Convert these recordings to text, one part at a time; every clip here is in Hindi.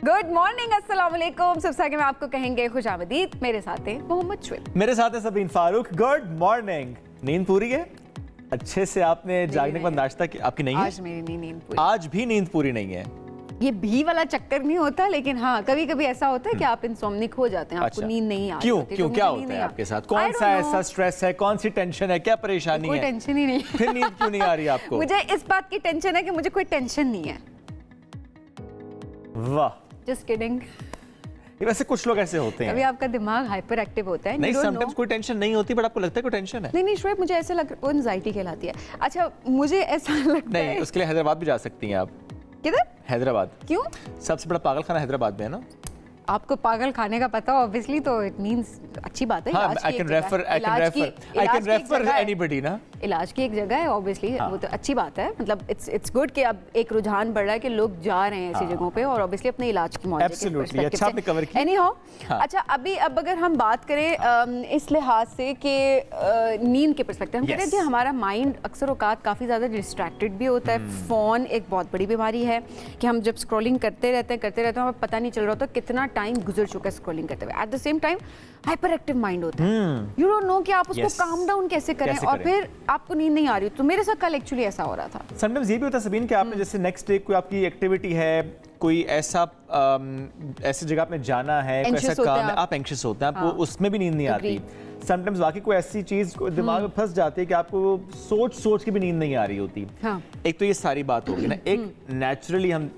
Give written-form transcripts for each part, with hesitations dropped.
गुड मॉर्निंग, अस्सलाम वालेकुम। सबसे आगे मैं आपको कहेंगे खुशामदीद। मेरे साथ है मोहम्मद शुएब, मेरे साथ है सबीन फारूक। Good morning. नींद पूरी है अच्छे से? आपने जागने के बाद नाश्ता किया? आपकी नहीं है? आज मेरी नींद पूरी। आज भी नींद पूरी नहीं है? ये भी वाला चक्कर नहीं होता, लेकिन हाँ कभी कभी ऐसा होता है कि आप इंसोम्निक हो जाते हैं, आपको नींद नहीं आती। क्यों क्या होता है आपके साथ? कौन सा ऐसा स्ट्रेस है, कौन सी टेंशन है, क्या परेशानी है? कोई टेंशन ही नहीं। फिर नींद क्यों नहीं आ रही आपको? मुझे इस बात की टेंशन है कि मुझे कोई टेंशन नहीं है। वाह, जस्ट किडिंग। वैसे कुछ लोग ऐसे होते हैं, अभी आपका दिमाग हाइपर एक्टिव होता है। नहीं, समटाइम्स कोई टेंशन नहीं होती बट आपको लगता है कोई टेंशन है। नहीं शुएब, मुझे ऐसा लग वो एंजाइटी कहलाती है। अच्छा, मुझे ऐसा लगता है। नहीं, उसके लिए हैदराबाद भी जा सकती हैं आप। किधर? हैदराबाद। क्यों? सबसे बड़ा पागल खाना हैदराबाद में है ना। आपको पागल खाने का पता हो ऑब्वियसली, तो इट मींस अच्छी बात है। हाँ, I can refer anybody ना। इलाज की एक जगह है ऑब्वियसली, वो तो अच्छी बात है। मतलब इट्स गुड कि अब एक रुझान बढ़ रहा है कि लोग जा रहे हैं ऐसी जगहों पे और ऑब्वियसली अपने इलाज की मौज एब्सोल्युटली अच्छा आपने कवर किया। एनीहाउ, अच्छा अब अगर हम बात करें इस लिहाज से कि नींद के पर्सपेक्टिव, हम कह रहे थे हमारा माइंड अक्सर औकात काफ़ी ज़्यादा डिस्ट्रैक्टेड भी होता है। फ़ोन एक बहुत बड़ी बीमारी है कि हम जब स्क्रॉलिंग करते रहते हैं हमें पता नहीं चल रहा होता कितना टाइम गुजर चुका है स्क्रॉलिंग करते हुए। At the same time hyper active mind होता है। यू डोंट नो कि आप उसको काम डाउन कैसे करें और फिर आपको नींद नहीं आ रही। तो मेरे साथ कल एक्चुअली ऐसा हो रहा था। समटाइम्स ये भी होता है सबीन कि आपने जैसे नेक्स्ट डे कोई आपकी एक्टिविटी है, कोई ऐसा ऐसी जगह आपने जाना है, कोई ऐसा काम है, आप एंग्शियस होते हैं, आपको उसमें भी नींद नहीं आती। समटाइम्स बाकी कोई ऐसी चीज दिमाग में फंस जाती है कि आपको सोच के भी नींद नहीं आ रही होती। एक तो ये सारी बात होगी ना, एक नेचुरली हम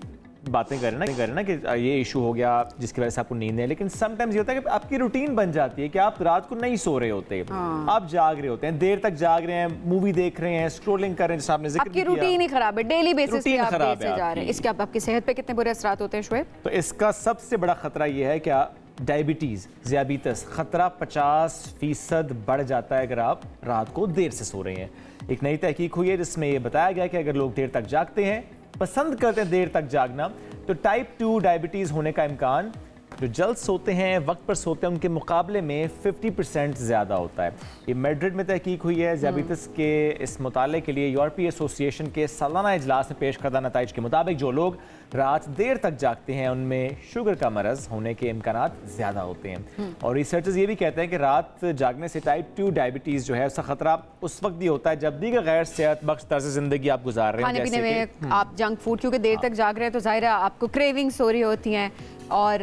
बातें करें ना कि ये इशू हो गया जिसकी वजह से आपको नींद नहीं है, लेकिन समटाइम्स ये होता है कि आपकी रूटीन बन जाती है कि आप रात को नहीं सो रहे होते, आप जाग रहे होते हैं, देर तक जाग रहे हैं, मूवी देख रहे हैं, स्क्रॉलिंग कर रहे हैं, जैसे आपने जिक्र किया। आपकी रूटीन ही खराब है, डेली बेसिस पे आप देर से जा रहे हैं। इसके आपकी सेहत पे कितने बुरे असरात होते हैं शुएब? तो इसका सबसे बड़ा खतरा ये है कि डायबिटीज, ज़ियाबीतस खतरा 50% बढ़ जाता है अगर आप रात को देर से सो रहे हैं। एक नई तहकीक हुई है जिसमें ये बताया गया कि अगर लोग देर तक जागते हैं, पसंद करते हैं देर तक जागना, तो टाइप 2 डायबिटीज़ होने का इम्कान जो जल्द सोते हैं, वक्त पर सोते हैं, उनके मुकाबले में 50% ज़्यादा होता है। ये मैड्रिड में तहकीक हुई है। ज़ियाबीतस के इस मुताले के लिए यूरोपीय एसोसिएशन के सालाना इजलास में पेश करदा नताइज के मुताबिक जो लोग रात देर तक जागते हैं उनमें शुगर का मरज़ होने के इम्कानात ज़्यादा होते हैं। और रिसर्चर्स ये भी कहते हैं कि रात जागने से टाइप 2 डायबिटीज़ जो है उसका खतरा उस वक्त भी होता है जब भी गैर सेहत बख्श तर्ज ज़िंदगी आप गुजार रहे हैं। खाने पीने में आप जंक फूड, क्योंकि देर तक जाग रहे हैं तो जाहिर है आपको क्रेविंग्स हो रही होती हैं, और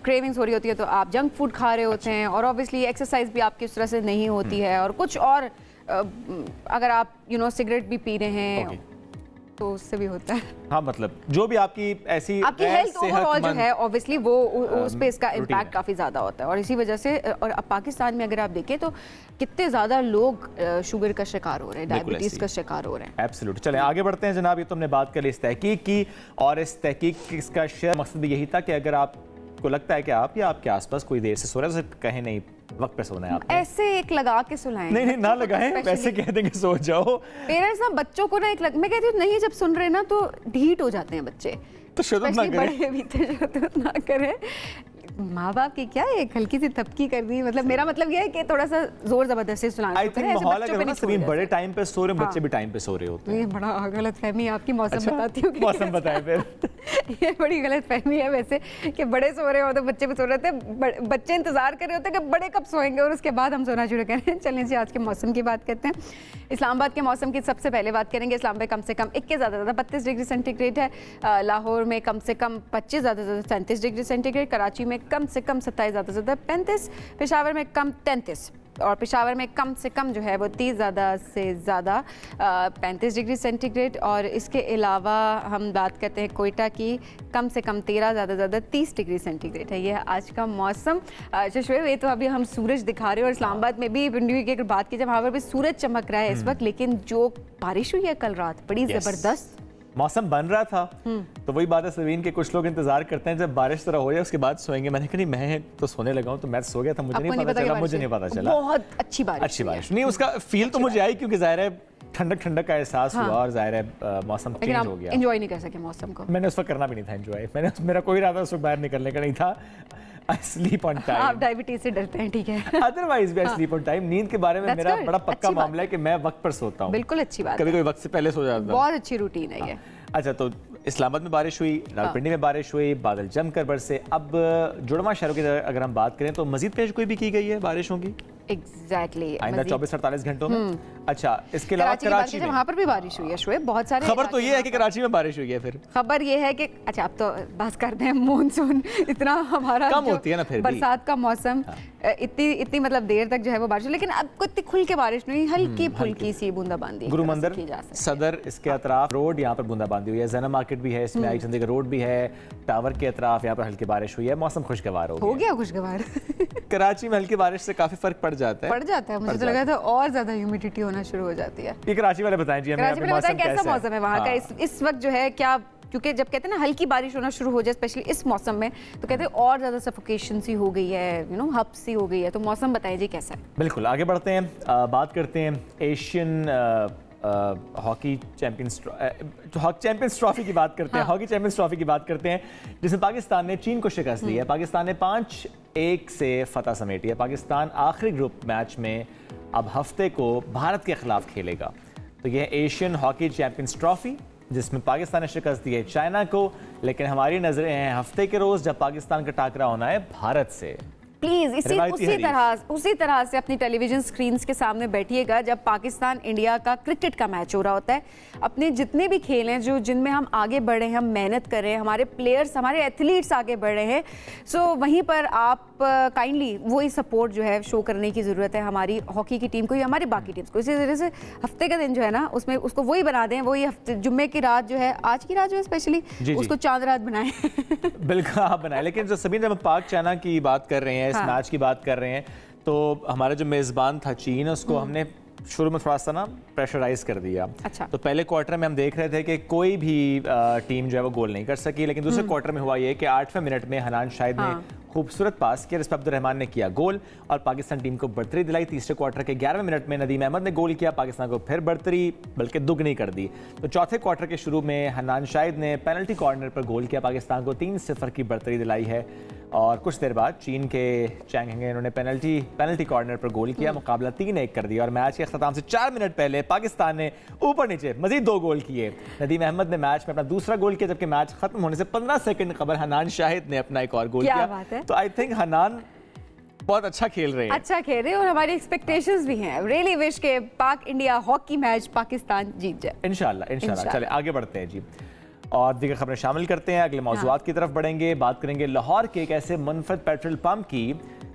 क्रेविंग्स हो रही होती है तो आप जंक फूड खा रहे होते हैं, और ऑब्वियसली एक्सरसाइज भी आपकी उस तरह से नहीं होती है, और कुछ और अगर आप सिगरेट भी पी रहे हैं तो उससे भी होता है। हाँ, मतलब जो भी आपकी हेल्थ ओवरऑल जो है ऑब्वियसली वो उस पे इसका इम्पैक्ट काफ़ी ज़्यादा होता है। और इसी वजह से और अब पाकिस्तान में अगर आप देखें तो कितने ज़्यादा लोग शुगर का शिकार हो रहे हैं, डायबिटीज़ का शिकार हो रहे हैं। एब्सोल्युटली। चलें आगे बढ़ते हैं जनाब। ये तो हमने बात कर ली इस तहकीक की, और इस तहकीक का शेयर मकसद भी यही था कि अगर आपको लगता है कि आप या आपके आसपास कोई देर से सो रहा है तो कहें नहीं, वक्त पे सोना है आप। ऐसे एक लगा के सुलाएं। नहीं ना लगाएं, वैसे कह देंगे सो जाओ। पेरेंट्स ना बच्चों को ना मैं कहती हूँ नहीं, जब सुन रहे ना तो ढीठ हो जाते हैं बच्चे, तो शुद्ध ना करें, ना करें। माँ बाप की क्या एक हल्की सी थपकी कर दी, मतलब मेरा मतलब ये है कि थोड़ा सा जोर जबरदस्ती सुनाना। आई थिंक माहौल अगर सभी बड़े टाइम पे सो रहे हैं, बच्चे भी टाइम पे सो रहे होते हैं। ये बड़ा गलत फहमी है आपकी। मौसम बताती हूँ। मौसम बताएं फिर। ये बड़ी गलत फहमी है वैसे कि बड़े सो रहे होते, बच्चे भी सो रहे थे, बच्चे इंतजार कर रहे होते कि बड़े कब सोएंगे और उसके बाद हम सोना शुरू करें। चलें जी, आज के मौसम की बात करते हैं। इस्लामाबाद के मौसम की सबसे पहले बात करेंगे। इस्लामाबाद कम से कम 21 ज़्यादा 32 डिग्री सेंटीग्रेड है। लाहौर में कम से कम 25 ज़्यादा 37 डिग्री सेंटीग्रेड। कराची में कम से कम 27 ज़्यादा 35। पेशावर में कम 33, और पेशावर में कम से कम जो है वो 30 ज़्यादा से ज़्यादा 35 डिग्री सेंटीग्रेड। और इसके अलावा हम बात करते हैं कोयटा की, कम से कम 13 ज़्यादा 30 डिग्री सेंटीग्रेड है। ये आज का मौसम। शुएब, ये तो अभी हम सूरज दिखा रहे हैं और इस्लामाबाद में भी विंडो की अगर बात की जाए वहाँ पर भी सूरज चमक रहा है इस वक्त, लेकिन जो बारिश हुई है कल रात बड़ी ज़बरदस्त, मौसम बन रहा था। तो वही बात है सवीन के, कुछ लोग इंतजार करते हैं जब बारिश तरह हो जाए उसके बाद सोएंगे। मैंने कहा नहीं, मैं तो सोने लगा हूँ, तो मैं सो गया था, मुझे नहीं पता चला। बहुत अच्छी बारिश नहीं, उसका फील तो मुझे आई क्योंकि जाहिर है ठंडक का एहसास हुआ और जाहिर है मौसम चेंज हो गया। एंजॉय नहीं कर सके मौसम को। मैंने उस वक्त करना भी नहीं था एंजॉय। मेरा कोई इरादा उस वक्त बाहर निकलने का नहीं था। I sleep on time। आप डायबिटीज से डरते हैं, ठीक है। अदरवाइज भी I sleep on time। नींद के बारे में मेरा बड़ा पक्का मामला है कि मैं वक्त पर सोता हूँ। बिल्कुल अच्छी बात। कभी कोई वक्त से पहले सो जाता हूँ। बहुत अच्छी रूटीन है ये। अच्छा, तो इस्लामाबाद में बारिश हुई, रावलपिंडी में बारिश हुई, बादल जमकर बरसे। अब जुड़वा शहरों की अगर हम बात करें तो मजीद पेश गोई भी की गई है बारिशों की एग्जैक्टली आइंदा 24-48 घंटों में। अच्छा, इसके अलावा कराची में वहाँ पर भी बारिश हुई है शोएब, बहुत सारे। खबर तो ये है कि कराची में बारिश हुई है। फिर खबर ये है कि अच्छा अब तो बात करते हैं मानसून इतना हमारा कम होती है ना, फिर बरसात का मौसम इतनी मतलब देर तक जो है वो बारिश, लेकिन अब कोई इतनी खुल के बारिश नहीं, हल्की फुल्की सी बूंदाबांदी। गुरु मंदिर, सदर, इसके अतराफ रोड यहाँ पर बूंदाबांदी हुई है। ज़ैनब मार्केट भी है इसमें, आई चंडीगढ़ रोड भी है, टावर के अतराफ यहाँ पर हल्की बारिश हुई है। मौसम खुशगवार हो गया खुशगवार। कराची में हल्की बारिश से काफी फर्क पड़ जाता है। मुझे तो लगा था और ज्यादा ह्यूमिडिटी होना शुरू हो जाती है। ये कराची वाले बताएं जी हमें, कैसा मौसम है वहाँ का इस वक्त जो है क्या, क्योंकि जब कहते हैं ना हल्की बारिश होना शुरू हो जाए स्पेशली इस मौसम में, तो कहते हैं और ज़्यादा सफोकेशन सी हो गई है, हब सी हो गई है। तो मौसम बताइए जी कैसा है। बिल्कुल, आगे बढ़ते हैं, बात करते हैं एशियन हॉकी चैंपियंस ट्रॉफी की बात करते हैं। हॉकी चैंपियंस ट्रॉफी की बात करते हैं जिसमें पाकिस्तान ने चीन को शिकस्त दी है। पाकिस्तान ने 5-1 से फतह समेटी है। पाकिस्तान आखिरी ग्रुप मैच में अब हफ्ते को भारत के खिलाफ खेलेगा। तो यह एशियन हॉकी चैंपियंस ट्रॉफी जिसमें पाकिस्तान ने शिकस्त दी है चाइना को, लेकिन हमारी नजरें हैं हफ्ते के रोज जब पाकिस्तान का टाकरा होना है भारत से। प्लीज उसी तरह से अपनी टेलीविजन स्क्रीन्स के सामने बैठिएगा जब पाकिस्तान इंडिया का क्रिकेट का मैच हो रहा होता है। अपने जितने भी खेल हैं जो जिनमें हम आगे बढ़ रहे हैं, हम मेहनत कर रहे हैं, हमारे प्लेयर्स, हमारे एथलीट्स आगे बढ़ रहे हैं, सो वहीं पर आप काइंडली वही सपोर्ट जो है शो करने की ज़रूरत है हमारी हॉकी की टीम को या हमारी बाकी टीम्स को। इसी तरह से हफ्ते का दिन जो है ना उसमें उसको वही बना दें, वही हफ्ते जुम्मे की रात जो है, आज की रात जो है स्पेशली उसको चांद रात बनाएं। बिल्कुल आप बनाएं। लेकिन जो सभी जब हम पाक चाइना की बात कर रहे हैं, इस मैच की बात कर रहे हैं, तो हमारा जो मेज़बान था चीन, उसको हमने शुरू में थोड़ा सा ना प्रेशराइज कर दिया। अच्छा। तो पहले क्वार्टर में हम देख रहे थे कि कोई भी टीम जो है वो गोल नहीं कर सकी, लेकिन दूसरे क्वार्टर में हुआ ये कि 8वें मिनट में हनान शाहिद ने खूबसूरत पास किया, जिस पर अब्दुल रहमान ने किया गोल और पाकिस्तान टीम को बढ़तरी दिलाई। तीसरे क्वार्टर के 11वें मिनट में नदीम अहमद ने गोल किया, पाकिस्तान को फिर बढ़तरी बल्कि दुगनी कर दी। तो चौथे क्वार्टर के शुरू में हनान शाहिद ने पेनल्टी कॉर्नर पर गोल किया, पाकिस्तान को 3-0 की बढ़तरी दिलाई है। और कुछ देर बाद चीन के चैंग हेंगे उन्होंने पेनल्टी कॉर्नर पर गोल किया, मुकाबला 3-1 कर दिया। और मैच के अख्ताम से 4 मिनट पहले पाकिस्तान ने ऊपर नीचे मजीद 2 गोल किए। नदीम अहमद ने मैच में अपना दूसरा गोल किया, जबकि मैच खत्म होने से 15 सेकंड कबल हनान शाहिद ने अपना एक और गोल किया। तो आई थिंक हनान बहुत अच्छा खेल रहे हैं, और हमारी एक्सपेक्टेशंस भी हैं। रियली विश के पाक इंडिया हॉकी मैच पाकिस्तान जीत जाए इंशाल्लाह। चले आगे बढ़ते हैं जी और दीगर खबरें शामिल करते हैं। अगले मौज़ूआत की तरफ बढ़ेंगे, बात करेंगे लाहौर के एक ऐसे मुनफरद पेट्रोल पंप की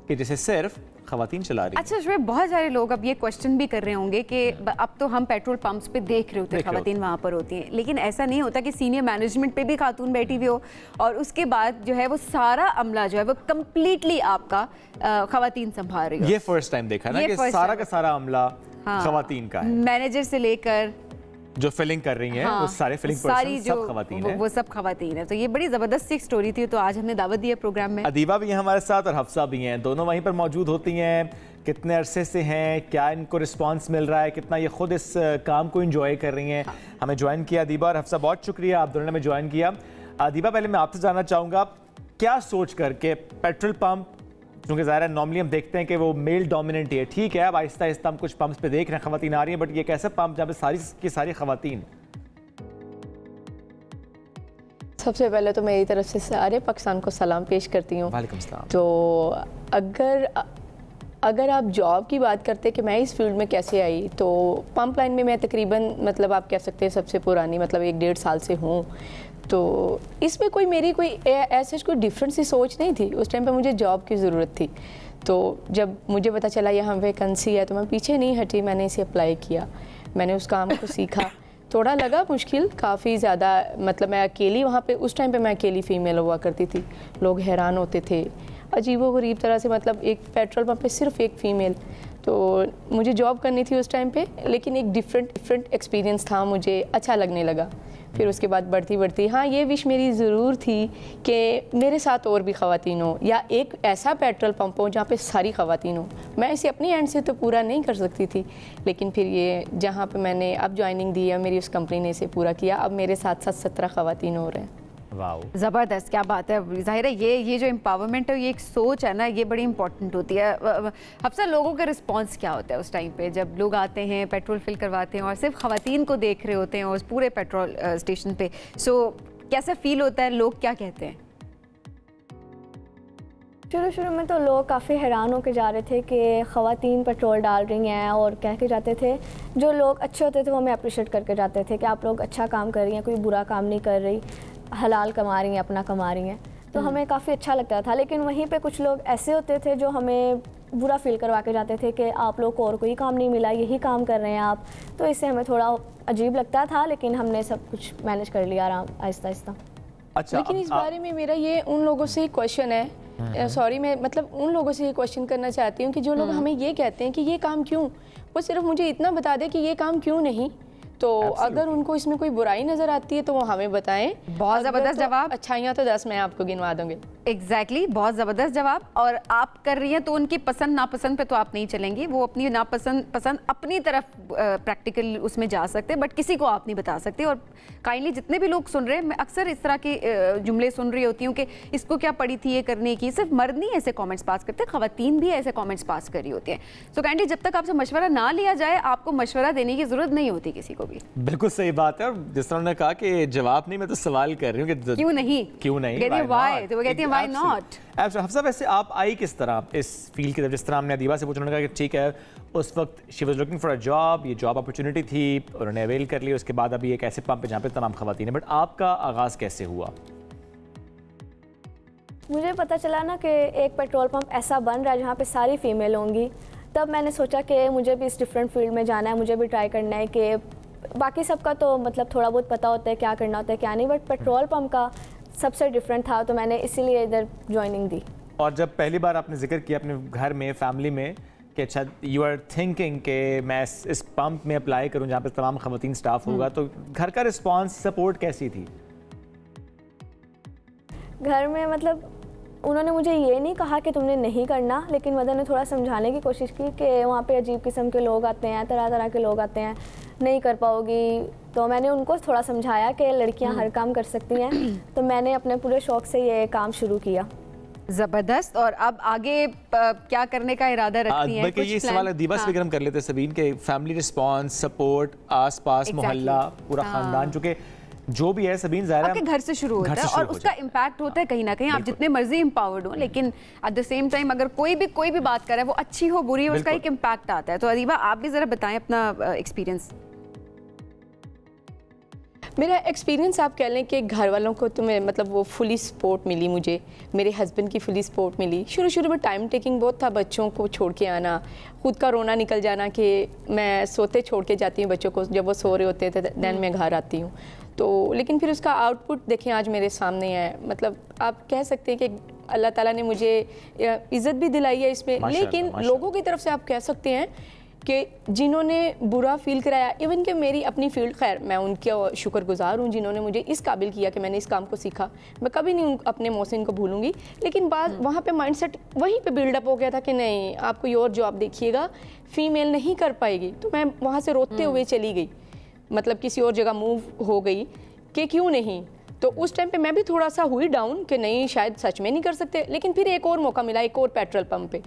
कि जिसे सिर्फ खवातीन चला रही। अच्छा शोएब, बहुत सारे लोग अब ये क्वेश्चन भी कर रहे होंगे कि अब तो हम पेट्रोल पंप्स पे देख रहे होते हैं खवातीन वहाँ पर होती हैं, लेकिन ऐसा नहीं होता कि सीनियर मैनेजमेंट पे भी खातून बैठी हुई हो और उसके बाद जो है वो सारा अमला जो है वो कम्प्लीटली आपका खवातीन संभाल रही हो। ये फर्स्ट टाइम देखा ना कि सारा का सारा अमला खवातीन का है, मैनेजर से लेकर जो फिलिंग कर रही हैं वो सारे फिलिंग पर्सन सब खवातीन हैं, वो सब खवातीन है। तो ये बड़ी ज़बरदस्त एक स्टोरी थी, तो आज हमने दावत दी है प्रोग्राम में। अदीबा भी हैं हमारे साथ और हफ्सा भी हैं, दोनों वहीं पर मौजूद होती हैं। कितने अरसे से हैं, क्या इनको रिस्पांस मिल रहा है, कितना ये खुद इस काम को एंजॉय कर रही हैं। हमें ज्वाइन किया अदीबा और हफ्सा, बहुत शुक्रिया आप दोनों ने हमें ज्वाइन किया। अदीबा, पहले मैं आपसे जानना चाहूँगा क्या सोच कर के पेट्रोल पंप, क्योंकि ज़ाहिर है नॉर्मली हम देखते हैं कि वो मेल डोमिनेंट है, ठीक है, अब आहिस्ता आहिस्ता हम कुछ पंप्स पे देख रहे हैं खवातीन आ रही हैं, बट ये कैसा पंप जहाँ पे सारी की सारी खवातीन? सबसे पहले तो मेरी तरफ से सारे पाकिस्तान को सलाम पेश करती हूँ। वालेकुम सलाम। तो अगर आप जॉब की बात करते कि मैं इस फील्ड में कैसे आई, तो पंप लाइन में मैं तकरीबन मतलब आप कह सकते हैं सबसे पुरानी मतलब 1-1.5 साल से हूँ। तो इसमें कोई मेरी कोई ऐसे कोई डिफरेंट सी सोच नहीं थी। उस टाइम पे मुझे जॉब की ज़रूरत थी, तो जब मुझे पता चला यहाँ वैकेंसी है तो मैं पीछे नहीं हटी, मैंने इसे अप्लाई किया, मैंने उस काम को सीखा। थोड़ा लगा मुश्किल काफ़ी ज़्यादा, मतलब मैं अकेली वहाँ पे उस टाइम पे मैं अकेली फ़ीमेल हुआ करती थी, लोग हैरान होते थे अजीबो-गरीब तरह से, मतलब एक पेट्रोल पंप पे सिर्फ एक फ़ीमेल। तो मुझे जॉब करनी थी उस टाइम पे, लेकिन एक डिफरेंट एक्सपीरियंस था, मुझे अच्छा लगने लगा। फिर उसके बाद बढ़ती हाँ ये विश मेरी ज़रूर थी कि मेरे साथ और भी ख़वातीन हो, या एक ऐसा पेट्रोल पंप हो जहाँ पे सारी ख़वातीन हो। मैं इसे अपनी एंड से तो पूरा नहीं कर सकती थी, लेकिन फिर ये जहाँ पे मैंने अब ज्वाइनिंग दी है मेरी उस कंपनी ने इसे पूरा किया। अब मेरे साथ 17 ख़वातीन हो रहे हैं। ज़बरदस्त, क्या बात है। जाहिर है ये जो एम्पावरमेंट है, ये एक सोच है ना, ये बड़ी इंपॉर्टेंट होती है। अक्सर लोगों का रिस्पांस क्या होता है उस टाइम पे जब लोग आते हैं पेट्रोल फिल करवाते हैं और सिर्फ ख़वातीन को देख रहे होते हैं उस पूरे पेट्रोल स्टेशन पे? सो कैसा फील होता है, लोग क्या कहते हैं? शुरू में तो लोग काफ़ी हैरान होकर जा रहे थे कि ख़वातीन पेट्रोल डाल रही हैं, और कह के जाते थे, जो लोग अच्छे होते थे वो हमें अप्रिशिएट करके जाते थे कि आप लोग अच्छा काम कर रही हैं, कोई बुरा काम नहीं कर रही, हलाल कमा रही हैं, अपना कमा रही हैं। तो हमें काफ़ी अच्छा लगता था। लेकिन वहीं पे कुछ लोग ऐसे होते थे जो हमें बुरा फील करवा के जाते थे कि आप लोग को और कोई काम नहीं मिला, यही काम कर रहे हैं आप। तो इससे हमें थोड़ा अजीब लगता था, लेकिन हमने सब कुछ मैनेज कर लिया आराम आहिस्ता आहिस्ता। अच्छा, लेकिन इस बारे में मेरा ये उन लोगों से क्वेश्चन है, सॉरी मैं मतलब उन लोगों से ये क्वेश्चन करना चाहती हूँ कि जो लोग हमें ये कहते हैं कि ये काम क्यों, वो सिर्फ मुझे इतना बता दे कि ये काम क्यों नहीं। तो अगर उनको इसमें कोई बुराई नजर आती है तो वो हमें बताएं। बहुत ज़बरदस्त जवाब। अच्छाइयाँ तो 10 मैं आपको गिनवा दूंगी। एग्जैक्टली, बहुत ज़बरदस्त जवाब। और आप कर रही हैं तो उनकी पसंद नापसंद पे तो आप नहीं चलेंगी, वो अपनी नापसंद पसंद अपनी तरफ प्रैक्टिकल उसमें जा सकते हैं, बट किसी को आप नहीं बता सकते। और काइंडली जितने भी लोग सुन रहे हैं, मैं अक्सर इस तरह के जुमले सुन रही होती हूँ कि इसको क्या पड़ी थी ये करने की। सिर्फ मर्द नहीं ऐसे कॉमेंट्स पास करते, खवातीन भी ऐसे कॉमेंट्स पास कर रही होती हैं। सो काइंडली जब तक आपसे मशवरा ना लिया जाए, आपको मशवरा देने की जरूरत नहीं होती किसी को भी। बिल्कुल सही बात है। और जिस तरह उन्होंने कहा कि जवाब नहीं, मैं तो सवाल कर रही हूँ कि क्यों नहीं, कहती है व्हाई, तो वो कहती है व्हाई नॉट। हफ्सा, वैसे आप आई किस तरह इस फील्ड की तरफ? जिस तरह हमने अदीबा से पूछा, उन्होंने कहा कि ठीक है, उस वक्त she was looking for a job, ये जॉब अपॉर्चुनिटी थी, उन्होंने अवेल कर ली। उसके बाद अभी एक ऐसे पंप पे जहाँ पे तमाम खवातीन हैं। बट आपका आगाज़ कैसे हुआ? मुझे पता चला ना कि एक पेट्रोल पंप ऐसा बन रहा है जहाँ पे सारी फीमेल होंगी, तब मैंने सोचा कि मुझे भी इस डिफरेंट फील्ड में जाना है, मुझे भी ट्राई करना है। कि बाकी सबका तो मतलब थोड़ा बहुत पता होता है क्या करना होता है क्या नहीं, बट पेट्रोल पंप का सबसे डिफरेंट था, तो मैंने इसीलिए इधर ज्वाइनिंग दी। और जब पहली बार आपने जिक्र किया अपने घर में, फैमिली में, कि अच्छा यू आर थिंकिंग कि मैं इस पंप में अप्लाई करूं जहाँ पे तमाम खवातीन स्टाफ होगा, तो घर का रिस्पांस, सपोर्ट कैसी थी? घर में मतलब उन्होंने मुझे ये नहीं कहा कि तुमने नहीं करना, लेकिन मदर ने थोड़ा समझाने की कोशिश की कि वहाँ पे अजीब किस्म के लोग आते हैं, तरह तरह के लोग आते हैं, नहीं कर पाओगी। तो मैंने उनको थोड़ा समझाया कि लड़कियाँ हर काम कर सकती हैं। तो मैंने अपने पूरे शौक से ये काम शुरू किया। जबरदस्त। और अब आगे क्या करने का इरादा रखती हैं? बल्कि ये सवाल दीवा से हम कर लेते सबीन के फैमिली रिस्पांस, सपोर्ट, आसपास मोहल्ला, पूरा खानदान, चूंकि जो भी है सबीन ज़ाहिर है आपके घर से शुरू होता है और उसका इम्पैक्ट होता है कहीं ना कहीं। आप जितने मर्जी एम्पावर्ड हो, लेकिन एट द सेम टाइम अगर कोई भी बात करे, वो अच्छी हो बुरी हो, उसका एक इम्पैक्ट आता है। तो अदीबा आप भी ज़रा बताएं अपना एक्सपीरियंस। मेरा एक्सपीरियंस आप कह लें कि घर वालों को तो मैं मतलब वो फुली सपोर्ट मिली मुझे, मेरे हस्बैंड की फुली सपोर्ट मिली। शुरू में टाइम टेकिंग बहुत था, बच्चों को छोड़ के आना, खुद का रोना निकल जाना कि मैं सोते छोड़ के जाती हूँ बच्चों को, जब वो सो रहे होते थे दैन मैं घर आती हूँ। तो लेकिन फिर उसका आउटपुट देखें आज मेरे सामने है। मतलब आप कह सकते हैं कि अल्लाह ताला ने मुझे इज़्ज़त भी दिलाई है इसमें, लेकिन लोगों की तरफ से आप कह सकते हैं कि जिन्होंने बुरा फील कराया, इवन कि मेरी अपनी फील्ड, खैर मैं उनके शुक्रगुजार हूँ जिन्होंने मुझे इस काबिल किया कि मैंने इस काम को सीखा। मैं कभी नहीं अपने मोहसिन को भूलूंगी। लेकिन बाद वहाँ पे माइंडसेट वहीं पे बिल्डअप हो गया था कि नहीं, आप कोई और जॉब देखिएगा, फीमेल नहीं कर पाएगी। तो मैं वहाँ से रोते हुए चली गई, मतलब किसी और जगह मूव हो गई कि क्यों नहीं। तो उस टाइम पे मैं भी थोड़ा सा हुई डाउन कि नहीं शायद सच में नहीं कर सकते। लेकिन फिर एक और मौका मिला, एक और पेट्रोल पंप पे,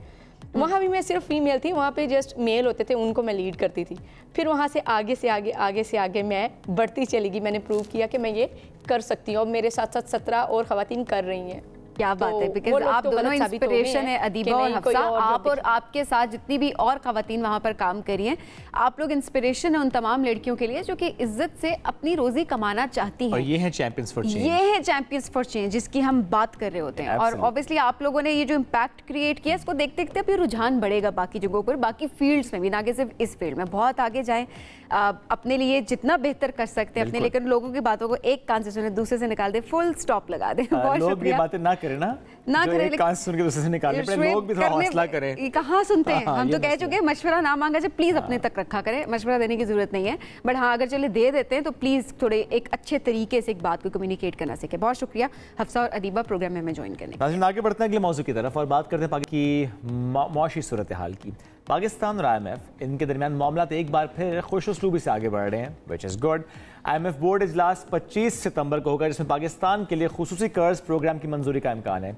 वहाँ भी मैं सिर्फ फीमेल थी, वहाँ पे जस्ट मेल होते थे, उनको मैं लीड करती थी। फिर वहाँ से आगे मैं बढ़ती चली गई। मैंने प्रूव किया कि मैं ये कर सकती हूँ। और मेरे साथ साथ 17 और ख़वातीन कर रही हैं। क्या बात है, बिकॉज आप दोनों इंस्पिरेशन है, अदीबा और हफ्सा। आप और आपके साथ जितनी भी और खवातीन वहाँ पर काम करी हैं, आप लोग इंस्पिरेशन है उन तमाम लड़कियों के लिए जो कि इज्जत से अपनी रोजी कमाना चाहती हैं। और ये है चैंपियंस फॉर चेंज, ये है चैंपियंस फॉर चेंज जिसकी हम बात कर रहे होते हैं। और ऑब्वियसली आप लोगों ने ये जो इम्पैक्ट क्रिएट किया, इसको देखते देखते अभी रुझान बढ़ेगा बाकी जगहों पर, बाकी फील्ड्स में भी, ना कि सिर्फ इस फील्ड में। बहुत आगे जाएं, अपने लिए जितना बेहतर कर सकते हैं अपने, लेकिन लोगों की बातों को एक कान से सुने दूसरे से निकाल दे, फुल स्टॉप लगा दे। बहुत शुक्रिया। बातें ना करें ना करें, एक कान सुन के दूसरे से निकालने पड़े, लोग भी थोड़ा हौसला करें। कहाँ सुनते हैं, हम तो कह चुके हैं मशवरा ना मांगा जाए, प्लीज अपने तक रखा करें, मशवरा देने की जरूरत नहीं है। बट हाँ, अगर चले दे देते हैं तो प्लीज थोड़े एक अच्छे तरीके से एक बात को कम्युनिकेट करना सीखें। बहुत शुक्रिया हफ्सा और अदीबा प्रोग्राम में ज्वाइन करने के लिए। आगे बढ़ते हैं अगले मौजू की तरफ और बात करते हैं पाकिस्तान की मौशी सूरत हाल की। पाकिस्तान और IMF इनके दरमियान मामला एक बार फिर खुश उसलूबी से आगे बढ़ रहे हैं, which is good. IMF board इजलास 25 सितंबर को होगा, जिसमें पाकिस्तान के लिए खुसूसी कर्ज प्रोग्राम की मंजूरी का इम्कान है।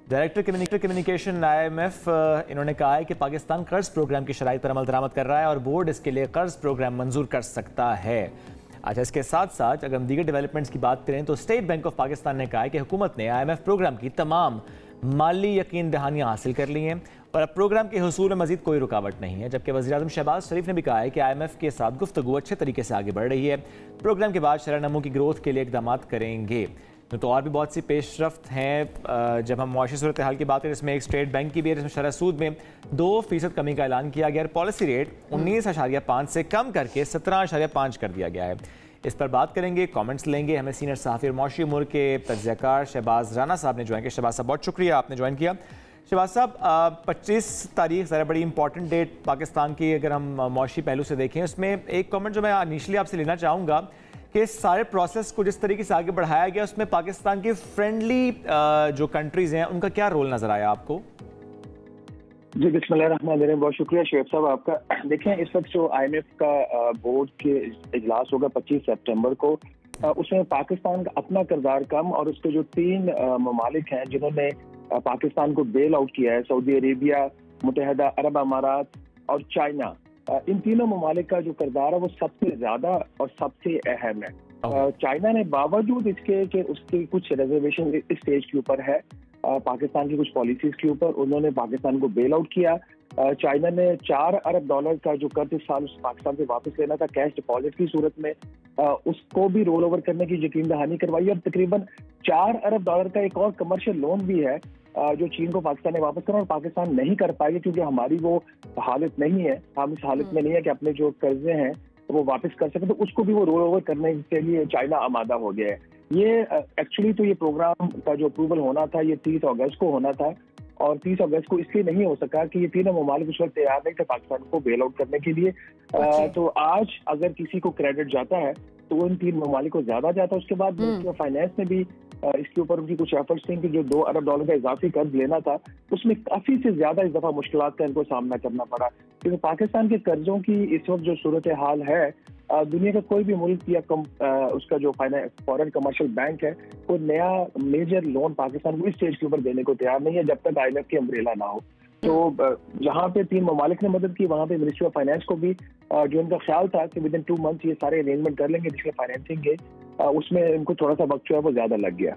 डायरेक्टर कम्युनिकेशन IMF इन्होंने कहा है कि पाकिस्तान कर्ज प्रोग्राम की शराइत पर अमल दरामद कर रहा है और बोर्ड इसके लिए कर्ज प्रोग्राम मंजूर कर सकता है। अच्छा, इसके साथ साथ अगर हम दीगर डेवलपमेंट्स की बात करें तो स्टेट बैंक ऑफ पाकिस्तान ने कहा है कि हुकूमत ने IMF प्रोग्राम की तमाम माली यकीन दहानियाँ हासिल कर ली हैं और अब प्रोग्राम के हुसूल में मजीद कोई रुकावट नहीं है। जबकि वज़ीर-ए-आज़म शहबाज शरीफ ने भी कहा है कि IMF के साथ गुफ्तगू अच्छे तरीके से आगे बढ़ रही है। प्रोग्राम के बाद शरह नमो की ग्रोथ के लिए इकदाम करेंगे। तो और भी बहुत सी पेशरफ्त हैं। जब हम मुआशी सूरत हाल की बात करें, इसमें एक स्टेट बैंक की भी है जिसमें शरह सूद में 2% कमी का ऐलान किया गया है। पॉलिसी रेट 19.5 से कम करके 17.5 कर दिया गया है। इस पर बात करेंगे, कमेंट्स लेंगे। हमें सीनियर सहाफ़ी और मुआशी उमूर के तज्ज़ियाकार शहबाज राना साहब ने ज्वाइन किया। शहबाज साहब, बहुत शुक्रिया आपने ज्वाइन किया। शहबाज साहब, 25 तारीख ज़रा बड़ी इंपॉर्टेंट डेट पाकिस्तान की अगर हम मुआशी पहलू से देखें, उसमें एक कमेंट जो मैं इनिशियली आपसे लेना चाहूँगा कि सारे प्रोसेस को जिस तरीके से आगे बढ़ाया गया उसमें पाकिस्तान की फ्रेंडली जो कंट्रीज़ हैं उनका क्या रोल नज़र आया आपको? जी, बिस्मिल्लाहिर्रहमानिर्रहीम। बहुत शुक्रिया शेख साहब आपका। देखें, इस वक्त जो IMF का बोर्ड के इजलास होगा 25 सितंबर को, उसमें पाकिस्तान का अपना किरदार कम और उसके जो 3 ममालिक हैं जिन्होंने पाकिस्तान को बेल आउट किया है, सऊदी अरेबिया, मुत्तहिदा अरब अमारात और चाइना, इन तीनों ममालिक का जो किरदार है वो सबसे ज्यादा और सबसे अहम है। चाइना ने बावजूद इसके कि उसकी कुछ रिजर्वेशन इस स्टेज के ऊपर है, पाकिस्तान की कुछ पॉलिसीज के ऊपर, उन्होंने पाकिस्तान को बेल आउट किया। चाइना ने $4 अरब का जो कर्ज इस साल पाकिस्तान से वापस लेना था कैश डिपॉजिट की सूरत में, उसको भी रोल ओवर करने की यकीन दहानी करवाई। और तकरीबन $4 अरब का एक और कमर्शियल लोन भी है जो चीन को पाकिस्तान ने वापस करना, और पाकिस्तान नहीं कर पाएगी क्योंकि हमारी वो हालत नहीं है, हम इस हालत में नहीं है कि अपने जो कर्जे हैं वो वापस कर सकें, तो उसको भी वो रोल ओवर करने के लिए चाइना आमादा हो गया है। ये एक्चुअली तो ये प्रोग्राम का जो अप्रूवल होना था ये 30 अगस्त को होना था, और 30 अगस्त को इसलिए नहीं हो सका कि ये तीनों ममालिक उस वक्त तैयार नहीं थे पाकिस्तान को बेल आउट करने के लिए। तो आज अगर किसी को क्रेडिट जाता है तो वो इन 3 ममालिक को ज्यादा जाता है। उसके बाद मिनिस्ट्री ऑफ फाइनेंस ने भी इसके ऊपर उनकी कुछ एफर्ट्स थी कि जो $2 अरब का इजाफी कर्ज लेना था उसमें काफी से ज्यादा इस दफा मुश्किलात का इनको सामना करना पड़ा, क्योंकि पाकिस्तान के कर्जों की इस वक्त जो सूरत हाल है, दुनिया का कोई भी मुल्क या उसका जो फॉरेन कमर्शियल बैंक है कोई नया मेजर लोन पाकिस्तान को इस स्टेज के ऊपर देने को तैयार नहीं है जब तक IMF की अम्ब्रेला ना हो। तो जहाँ पे 3 ममालिक ने मदद की, वहाँ पे मिनिस्ट्री ऑफ फाइनेंस को भी जो इनका ख्याल था कि विद इन 2 मंथ ये सारे अरेंजमेंट कर लेंगे एडिशनल फाइनेंसिंग के, उसमें इनको थोड़ा सा वक्त जो है वो ज्यादा लग गया।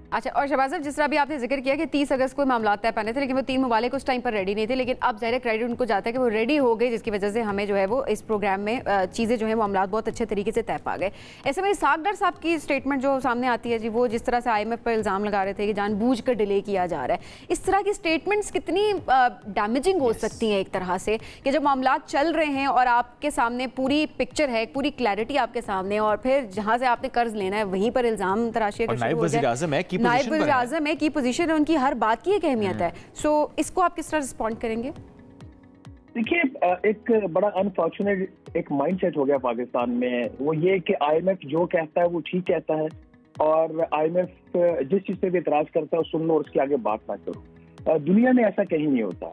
अच्छा, और शहबाज साहब, जिस तरह भी आपने जिक्र किया कि 30 अगस्त को मामला तय पाने थे, लेकिन वो 3 ममालिक उस टाइम पर रेडी नहीं थे, लेकिन अब ज़ाहिर क्रेडिट उनको जाता है कि वो रेडी हो गए, जिसकी वजह से हमें जो है वो इस प्रोग्राम में चीज़ें जो है मामला बहुत अच्छे तरीके से तय पा गए। ऐसे में इसाक डार साहब की स्टेटमेंट जो सामने आती है जी, वो जिस तरह से IMF पर इल्ज़ाम लगा रहे थे कि जानबूझ कर डिले किया जा रहा है, इस तरह की स्टेटमेंट्स कितनी डैमेजिंग हो सकती हैं एक तरह से कि जब मामला चल रहे हैं और आपके सामने पूरी पिक्चर है, पूरी क्लैरिटी आपके सामने, और फिर जहाँ से आपने कर्ज लेना है वहीं पर इल्ज़ाम तराशी है, नायब वज़ीर-ए-आज़म है की पोजीशन है, उनकी हर बात की एक अहमियत है। सो इसको आप किस तरह रिस्पॉन्ड करेंगे? देखिए, एक बड़ा अनफॉर्चुनेट एक माइंडसेट हो गया पाकिस्तान में, वो ये कि IMF जो कहता है वो ठीक कहता है और IMF जिस चीज पे भी इतराज करता है सुन लो और उसके आगे बात ना करो। दुनिया में ऐसा कहीं नहीं होता।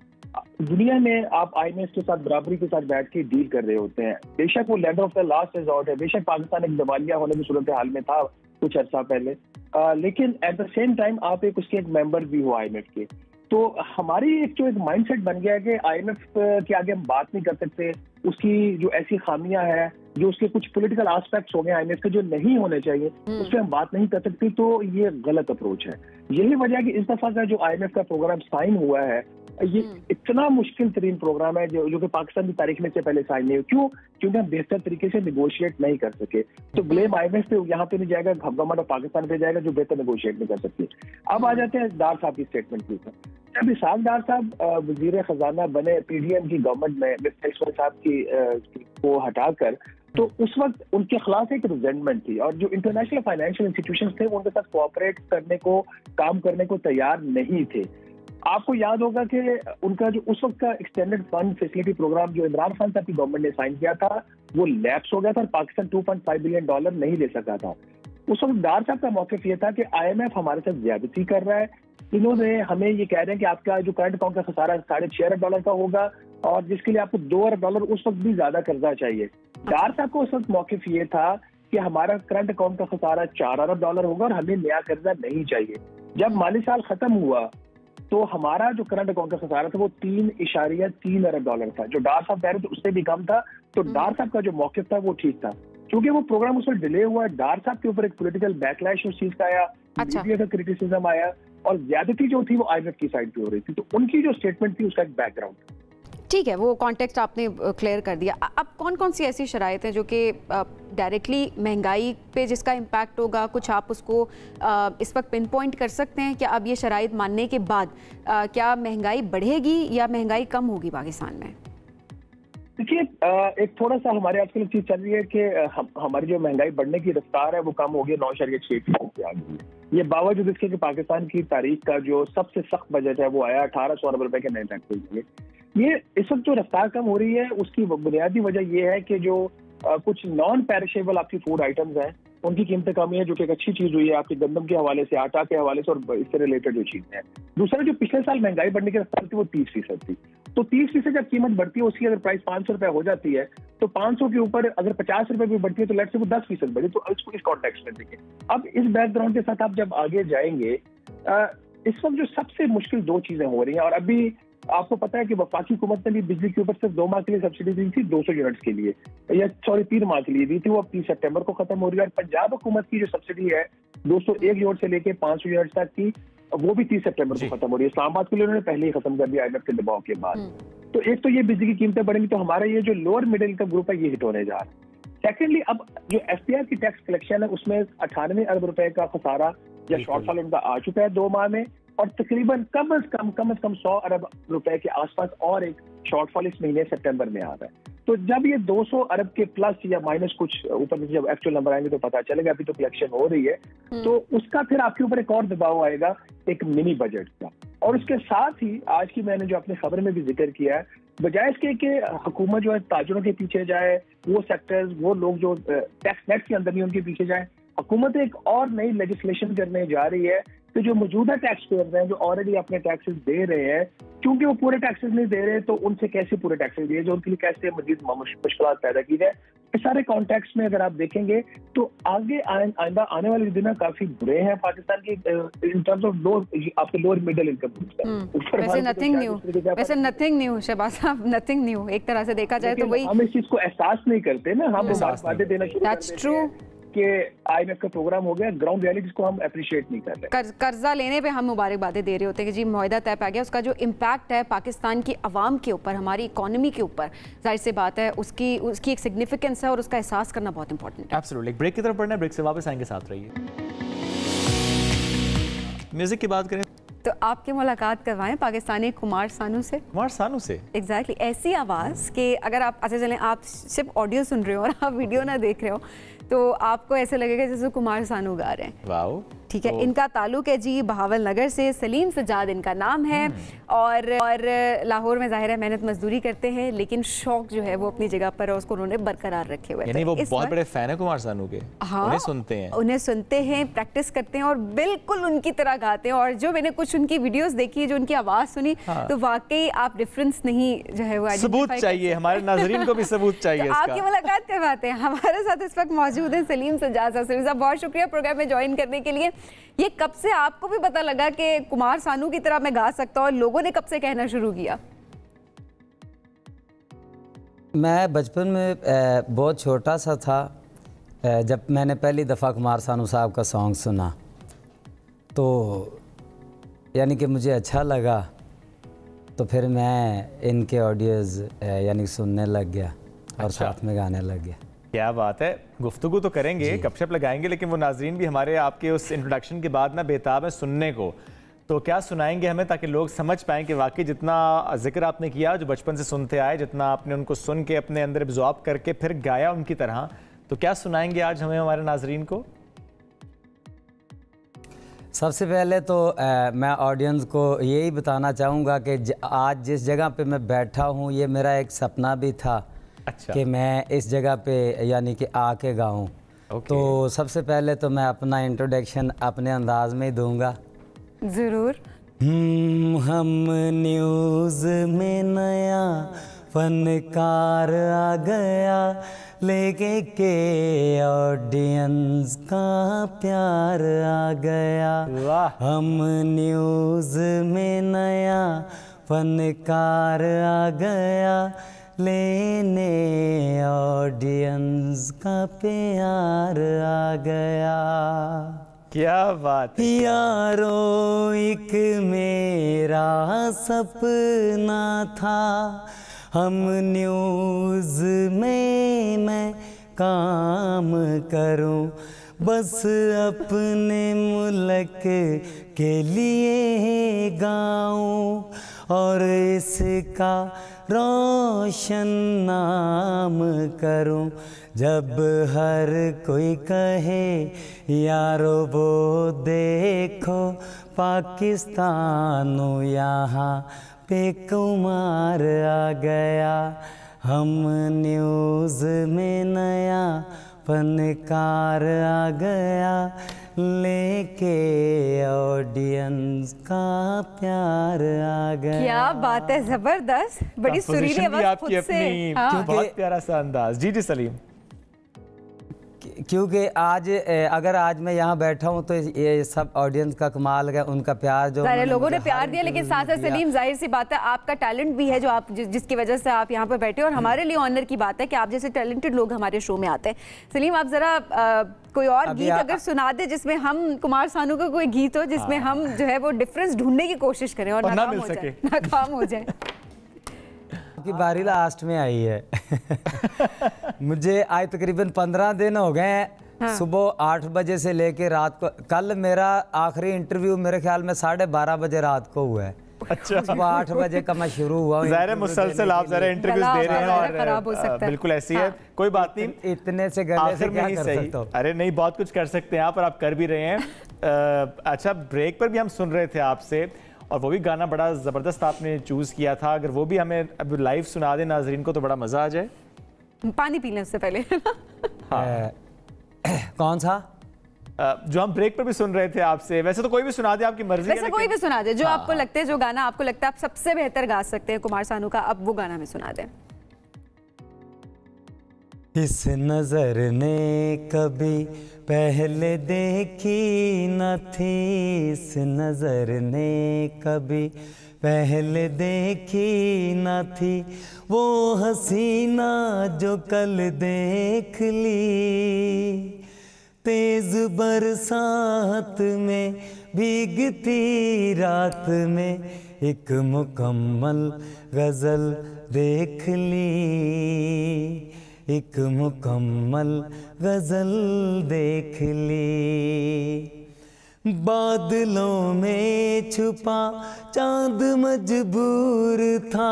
दुनिया में आप IMF के साथ बराबरी के साथ बैठ के डील कर रहे होते हैं। बेशक वो letter of the last resort है, बेशक पाकिस्तान एक दिवालिया होने की सूरत हाल में था कुछ अर्सा पहले, लेकिन एट द सेम टाइम आप उसके एक मेंबर भी हो IMF के। तो हमारी एक जो एक माइंडसेट बन गया है कि IMF के आगे हम बात नहीं कर सकते, उसकी जो ऐसी खामियां हैं, जो उसके कुछ पॉलिटिकल एस्पेक्ट्स हो गए IMF के जो नहीं होने चाहिए, उस पर हम बात नहीं कर सकते। तो ये गलत अप्रोच है। यही वजह है कि इस दफा का जो IMF का प्रोग्राम साइन हुआ है, ये इतना मुश्किल तरीन प्रोग्राम है जो कि पाकिस्तान की तारीख में से पहले साइन नहीं हुआ। क्यों? क्योंकि हम बेहतर तरीके से निगोशिएट नहीं कर सके। तो ब्लेम IMF पे यहाँ पे नहीं जाएगा, गवर्नमेंट ऑफ पाकिस्तान पे जाएगा जो बेहतर निगोशिएट नहीं कर सकती। अब आ जाते हैं डार साहब की स्टेटमेंट के ऊपर। जब इसाक डार साहब वजीर खजाना बने PDM की गवर्नमेंट में मिस्टर साहब की को हटाकर, तो उस वक्त उनके खिलाफ एक रिजेंटमेंट थी और जो इंटरनेशनल फाइनेंशियल इंस्टीट्यूशंस थे उनके साथ कोऑपरेट करने को, काम करने को तैयार नहीं थे। आपको याद होगा कि उनका जो उस वक्त का एक्सटेंडेड फंड फैसिलिटी प्रोग्राम जो इमरान खान साहब की गवर्नमेंट ने साइन किया था वो लैप्स हो गया था और पाकिस्तान $2.5 बिलियन नहीं ले सका था। उस वक्त डार साहब का मौक़िफ़ ये था कि IMF हमारे साथ ज्यादती कर रहा है। इन्होंने हमें ये कह रहे हैं कि आपका जो करंट अकाउंट का खसारा $6.5 अरब का होगा और जिसके लिए आपको $2 अरब उस वक्त भी ज्यादा कर्जा चाहिए। डार साहब को उस वक्त मौक़िफ़ ये था कि हमारा करंट अकाउंट का खसारा $4 अरब होगा और हमें नया कर्जा नहीं चाहिए। जब माली साल खत्म हुआ तो हमारा जो करंट अकाउंट का खसारा था वो $3.3 अरब था। जो डार साहब कह रहे थे उससे भी कम था। तो डार साहब का जो मौक़िफ़ था वो ठीक था। क्योंकि वो प्रोग्राम उस पर डिले हुआ। डार साहब के ऊपर एक पॉलिटिकल बैकलैश उस चीज का आया, अच्छा। मीडिया का क्रिटिसिज्म आया, और ज्यादती जो थी वो IMF की साइड पे हो रही थी। तो उनकी जो स्टेटमेंट थी उसका एक बैकग्राउंड। ठीक है, वो कॉन्टेक्स्ट आपने क्लियर कर दिया। अब कौन कौन सी ऐसी शराइत हैं जो कि डायरेक्टली महंगाई पे जिसका इम्पैक्ट होगा, कुछ आप उसको इस वक्त पिन पॉइंट कर सकते हैं कि अब ये शराइत मानने के बाद क्या महंगाई बढ़ेगी या महंगाई कम होगी पाकिस्तान में? देखिए, एक थोड़ा सा हमारे आजकल एक चीज चल रही है कि हमारी जो महंगाई बढ़ने की रफ्तार है वो कम हो गई, 9.6% पे आ गई है। ये बावजूद इसके कि पाकिस्तान की तारीख का जो सबसे सख्त बजट है वो आया 1800 अरब रुपए के नए टैक्स के लिए। ये इस वक्त जो रफ्तार कम हो रही है उसकी बुनियादी वजह ये है कि जो कुछ नॉन पेरिशेबल आपकी फूड आइटम्स हैं उनकी कीमतें कम है, जो कि एक अच्छी चीज हुई है आपके गंदम के हवाले से, आटा के हवाले से और इससे रिलेटेड जो चीजें हैं। दूसरा, जो पिछले साल महंगाई बढ़ने की रफ्तार थी वो 30% थी। तो 30% जब कीमत बढ़ती है उसकी अगर प्राइस 500 रुपए हो जाती है तो 500 के ऊपर अगर 50 रुपए भी बढ़ती है तो लेट से वो 10% बढ़ी। तो इसको इस कॉन्टेक्स्ट में देखिए। अब इस बैकग्राउंड के साथ आप जब आगे जाएंगे, इस वक्त जो सबसे मुश्किल दो चीजें हो रही हैं, और अभी आपको पता है कि वफाकी हुकूमत ने भी बिजली के ऊपर सिर्फ 2 माह के लिए सब्सिडी दी थी, 200 यूनिट्स के लिए, या 3 माह के लिए दी थी, वो अब 30 सितंबर को खत्म हो रही है। और पंजाब हुकूमत की जो सब्सिडी है 201 यूनिट से लेके 500 यूनिट तक की, वो भी 30 सितंबर को खत्म हो रही है। इस्लामाबाद के लिए उन्होंने पहले ही खत्म कर दिया IMF के दबाव के बाद। तो एक तो ये बिजली की कीमतें बढ़ेंगी, तो हमारा ये जो लोअर मिडिल इनकम ग्रुप है ये हिट होने जा रहा है। सेकेंडली, अब जो FPR की टैक्स कलेक्शन है उसमें 98 अरब रुपए का खसारा या शॉर्टफॉल उनका आ चुका है 2 माह में, और तकरीबन कम से कम 100 अरब रुपए के आसपास और एक शॉर्टफॉल इस महीने सितंबर में आ रहा है। तो जब ये 200 अरब के प्लस या माइनस कुछ ऊपर नीचे जब एक्चुअल नंबर आएंगे तो पता चलेगा। अभी तो कलेक्शन हो रही है, तो उसका फिर आपके ऊपर एक और दबाव आएगा एक मिनी बजट का। और उसके साथ ही आज की मैंने जो अपनी खबर में भी जिक्र किया है, बजाय इसके कि हुकूमत जो है ताजरों के पीछे जाए, वो सेक्टर्स, वो लोग जो टैक्स नेट के अंदर नहीं उनके पीछे जाए, हुकूमत एक और नई लेजिस्लेशन करने जा रही है तो जो मौजूदा टैक्स पेयर्स हैं जो ऑलरेडी अपने टैक्सेस दे रहे हैं, क्योंकि वो पूरे टैक्सेस नहीं दे रहे तो उनसे कैसे पूरे टैक्सेस दिए, जो उनके लिए कैसे मजीद मुश्किल पैदा की जाए। इस सारे कॉन्टेक्स्ट में अगर आप देखेंगे तो आगे आइंदा आने वाले दिन काफी बुरे हैं पाकिस्तान की इन टर्म्स ऑफ आपके लोअर मिडिल इनकम। वैसे नथिंग न्यू शहबाज साहब, नथिंग न्यू एक तरह से देखा जाए तो वही। हम इस चीज को एहसास नहीं करते ना, हम वादे देना शुरू कर देते हैं कि IMF का प्रोग्राम हो गया, ग्राउंड रियलिटीज को हम अप्रिशिएट नहीं कर रहे। कर्जा लेने पे हम मुबारकबादें दे रहे होते हैं कि जी मुआहिदा तय पा गया, उसका जो इम्पैक्ट है पाकिस्तान की आवाम के ऊपर, हमारी इकोनॉमी के ऊपर, जाहिर सी बात है उसकी एक सिग्निफिकेंस है और उसका एहसास करना बहुत इंपॉर्टेंट है। एब्सोल्युटली। ब्रेक की तरफ बढ़ना है, ब्रेक से वापस आएंगे, साथ रहिए। म्यूजिक की बात करें तो आपकी मुलाकात करवाएं पाकिस्तानी कुमार सानू से। कुमार सानू से एग्जैक्टली ऐसी आवाज़ कि अगर आप अच्छा चलें, आप सिर्फ ऑडियो सुन रहे हो और आप वीडियो ना देख रहे हो तो आपको ऐसे लगेगा जैसे कुमार सानू गा रहे हैं। वाओ, ठीक है। इनका ताल्लुक है जी बहावल नगर से, सलीम सजाद इनका नाम है, और लाहौर में जाहिर है मेहनत मजदूरी करते हैं, लेकिन शौक जो है वो अपनी जगह पर है, उसको उन्होंने बरकरार रखे हुए हैं। वो बहुत बड़े फैन है कुमार सानू के। हाँ, उन्हें सुनते हैं, प्रैक्टिस करते हैं और बिल्कुल उनकी तरह गाते हैं। और जो मैंने कुछ उनकी वीडियोस देखी, जो उनकी आवाज़ सुनी, तो वाकई आप डिफरेंस नहीं जो है वो सबूत चाहिए, हमारे नाज़रीन को भी सबूत चाहिए। आपकी मुलाकात करवाते हैं। हमारे साथ इस वक्त मौजूद है सलीम सजाद साहब। बहुत शुक्रिया प्रोग्राम में ज्वाइन करने के लिए। ये कब से आपको भी पता लगा कि कुमार सानू की तरह मैं गा सकता हूँ, और लोगों ने कब से कहना शुरू किया? मैं बचपन में बहुत छोटा सा था जब मैंने पहली दफ़ा कुमार सानू साहब का सॉन्ग सुना, तो यानी कि मुझे अच्छा लगा, तो फिर मैं इनके ऑडियोज़ यानी सुनने लग गया और साथ में गाने लग गया। क्या बात है। गुफ्तगू तो करेंगे, गपशप लगाएंगे, लेकिन वो नाजरीन भी हमारे आपके उस इंट्रोडक्शन के बाद ना बेताब है सुनने को। तो क्या सुनाएंगे हमें, ताकि लोग समझ पाएँ कि वाकई जितना जिक्र आपने किया, जो बचपन से सुनते आए, जितना आपने उनको सुन के अपने अंदर एब्जॉर्ब करके फिर गाया उनकी तरह, तो क्या सुनाएंगे आज हमें हमारे नाजरीन को? सबसे पहले तो मैं ऑडियंस को यही बताना चाहूँगा कि आज जिस जगह पे मैं बैठा हूँ, ये मेरा एक सपना भी था। अच्छा। कि मैं इस जगह पे यानी कि आके गाऊं। तो सबसे पहले तो मैं अपना इंट्रोडक्शन अपने अंदाज में ही दूंगा। ज़रूर। हम न्यूज़ में नया फनकार आ गया, लेके के ऑडियंस का प्यार आ गया। हम न्यूज़ में नया फनकार आ गया, लेने ऑडियंस का प्यार आ गया। क्या बात है। यारो एक मेरा सपना था, हम न्यूज़ में मैं काम करूं, बस अपने मुल्क के लिए गाऊं और इसका रोशन नाम करूं। जब हर कोई कहे यारो वो देखो पाकिस्तानों यहाँ पे कुमार आ गया, हम न्यूज़ में नया फनकार आ गया, लेके ऑडियंस का प्यार आ गया। क्या बात है, जबरदस्त, बड़ी सुरीली आवाज खुद से। हाँ। बहुत प्यारा सा अंदाज। जी सलीम। क्योंकि आज अगर आज मैं यहाँ बैठा हूँ तो ये सब ऑडियंस का कमाल है, उनका प्यार जो सारे लोगों ने प्यार दिया, लेकिन साथ साथ सलीम जाहिर सी बात है आपका टैलेंट भी है जो आप जिसकी वजह से आप यहाँ पर बैठे, और हमारे लिए ऑनर की बात है कि आप जैसे टैलेंटेड लोग हमारे शो में आते हैं। सलीम, आप जरा कोई और गीत अगर सुना दे जिसमें हम कुमार सानू का कोई गीत हो जिसमें हम जो है वो डिफरेंस ढूंढने की कोशिश करें और नाकाम हो जाए। की बारी लास्ट में आई है। मुझे आज तकरीबन 15 दिन हो गए हैं। हाँ। सुबह 8 बजे से लेके रात को, कल मेरा आखिरी इंटरव्यू मेरे ख्याल में 12:30 बजे रात को हुआ है। अच्छा। सुबह 8 बजे का मैं शुरू हुआ। ज़ाहिर मुसलसल आप ज़रा इंटरव्यूज दे रहे हैं और बिल्कुल ऐसी है। कोई बात नहीं, इतने से गले से क्या कर सकता हूं? अरे नहीं, बहुत कुछ कर सकते हैं आप, और आप कर भी रहे हैं। अच्छा, ब्रेक पर भी हम सुन रहे थे आपसे, और वो भी गाना बड़ा ज़बरदस्त आपने चूज़ किया था। अगर वो भी हमें अब लाइव सुना दें नाजरीन को तो बड़ा मज़ा आ जाए। पानी पी लें उससे पहले। हाँ। कौन सा जो हम ब्रेक पर भी सुन रहे थे आपसे? वैसे तो कोई भी सुना दे, आपकी मर्जी। वैसे कोई भी सुना दे जो आपको लगता है, जो गाना आपको लगता है आप सबसे बेहतर गा सकते हैं कुमार सानू का, अब वो गाना हमें सुना दें। इस नजर ने कभी पहले देखी न थी, इस नजर ने कभी पहले देखी न थी, वो हसीना जो कल देख ली, तेज बरसात में भीगती रात में एक मुकम्मल गजल देख ली, एक मुकम्मल गजल देख ली। बादलों में छुपा चांद मजबूर था,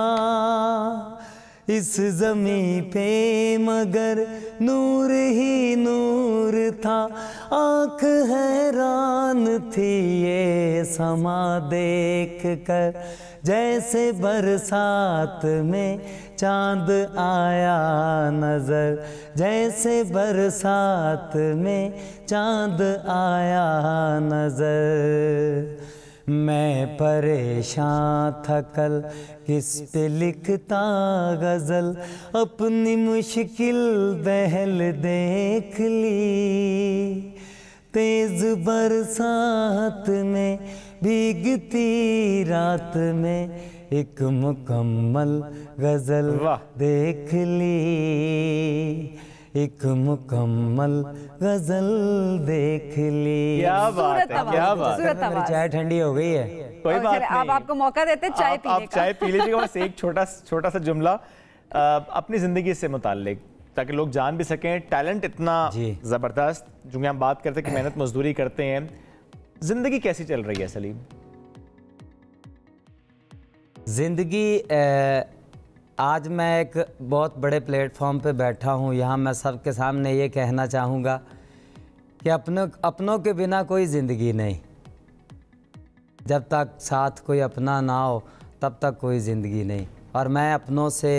इस ज़मीं पे मगर नूर ही नूर था, आँख हैरान थी ये समा देख कर, जैसे बरसात में चांद आया नजर, जैसे बरसात में चांद आया नजर। मैं परेशान था कल किस पे लिखता गजल, अपनी मुश्किल बहल देख ली, तेज बरसात में भीगती रात में एक मुकम्मल गजल देख ली, एक मुकम्मल गजल देख ली। क्या बात है, क्या बात है। मेरी चाय ठंडी हो गई है। कोई बात नहीं, अब आपको मौका देते हैं चाय पीने का। आप चाय पी लीजिएगा। बस एक छोटा सा जुमला अपनी जिंदगी से मुताल्लिक, ताकि लोग जान भी सकें टैलेंट इतना जबरदस्त, जो हम बात करते हैं कि मेहनत मजदूरी करते हैं, जिंदगी कैसी चल रही है सलीम? ज़िंदगी आज मैं एक बहुत बड़े प्लेटफॉर्म पे बैठा हूँ। यहाँ मैं सबके सामने ये कहना चाहूँगा कि अपनों के बिना कोई ज़िंदगी नहीं। जब तक साथ कोई अपना ना हो तब तक कोई ज़िंदगी नहीं। और मैं अपनों से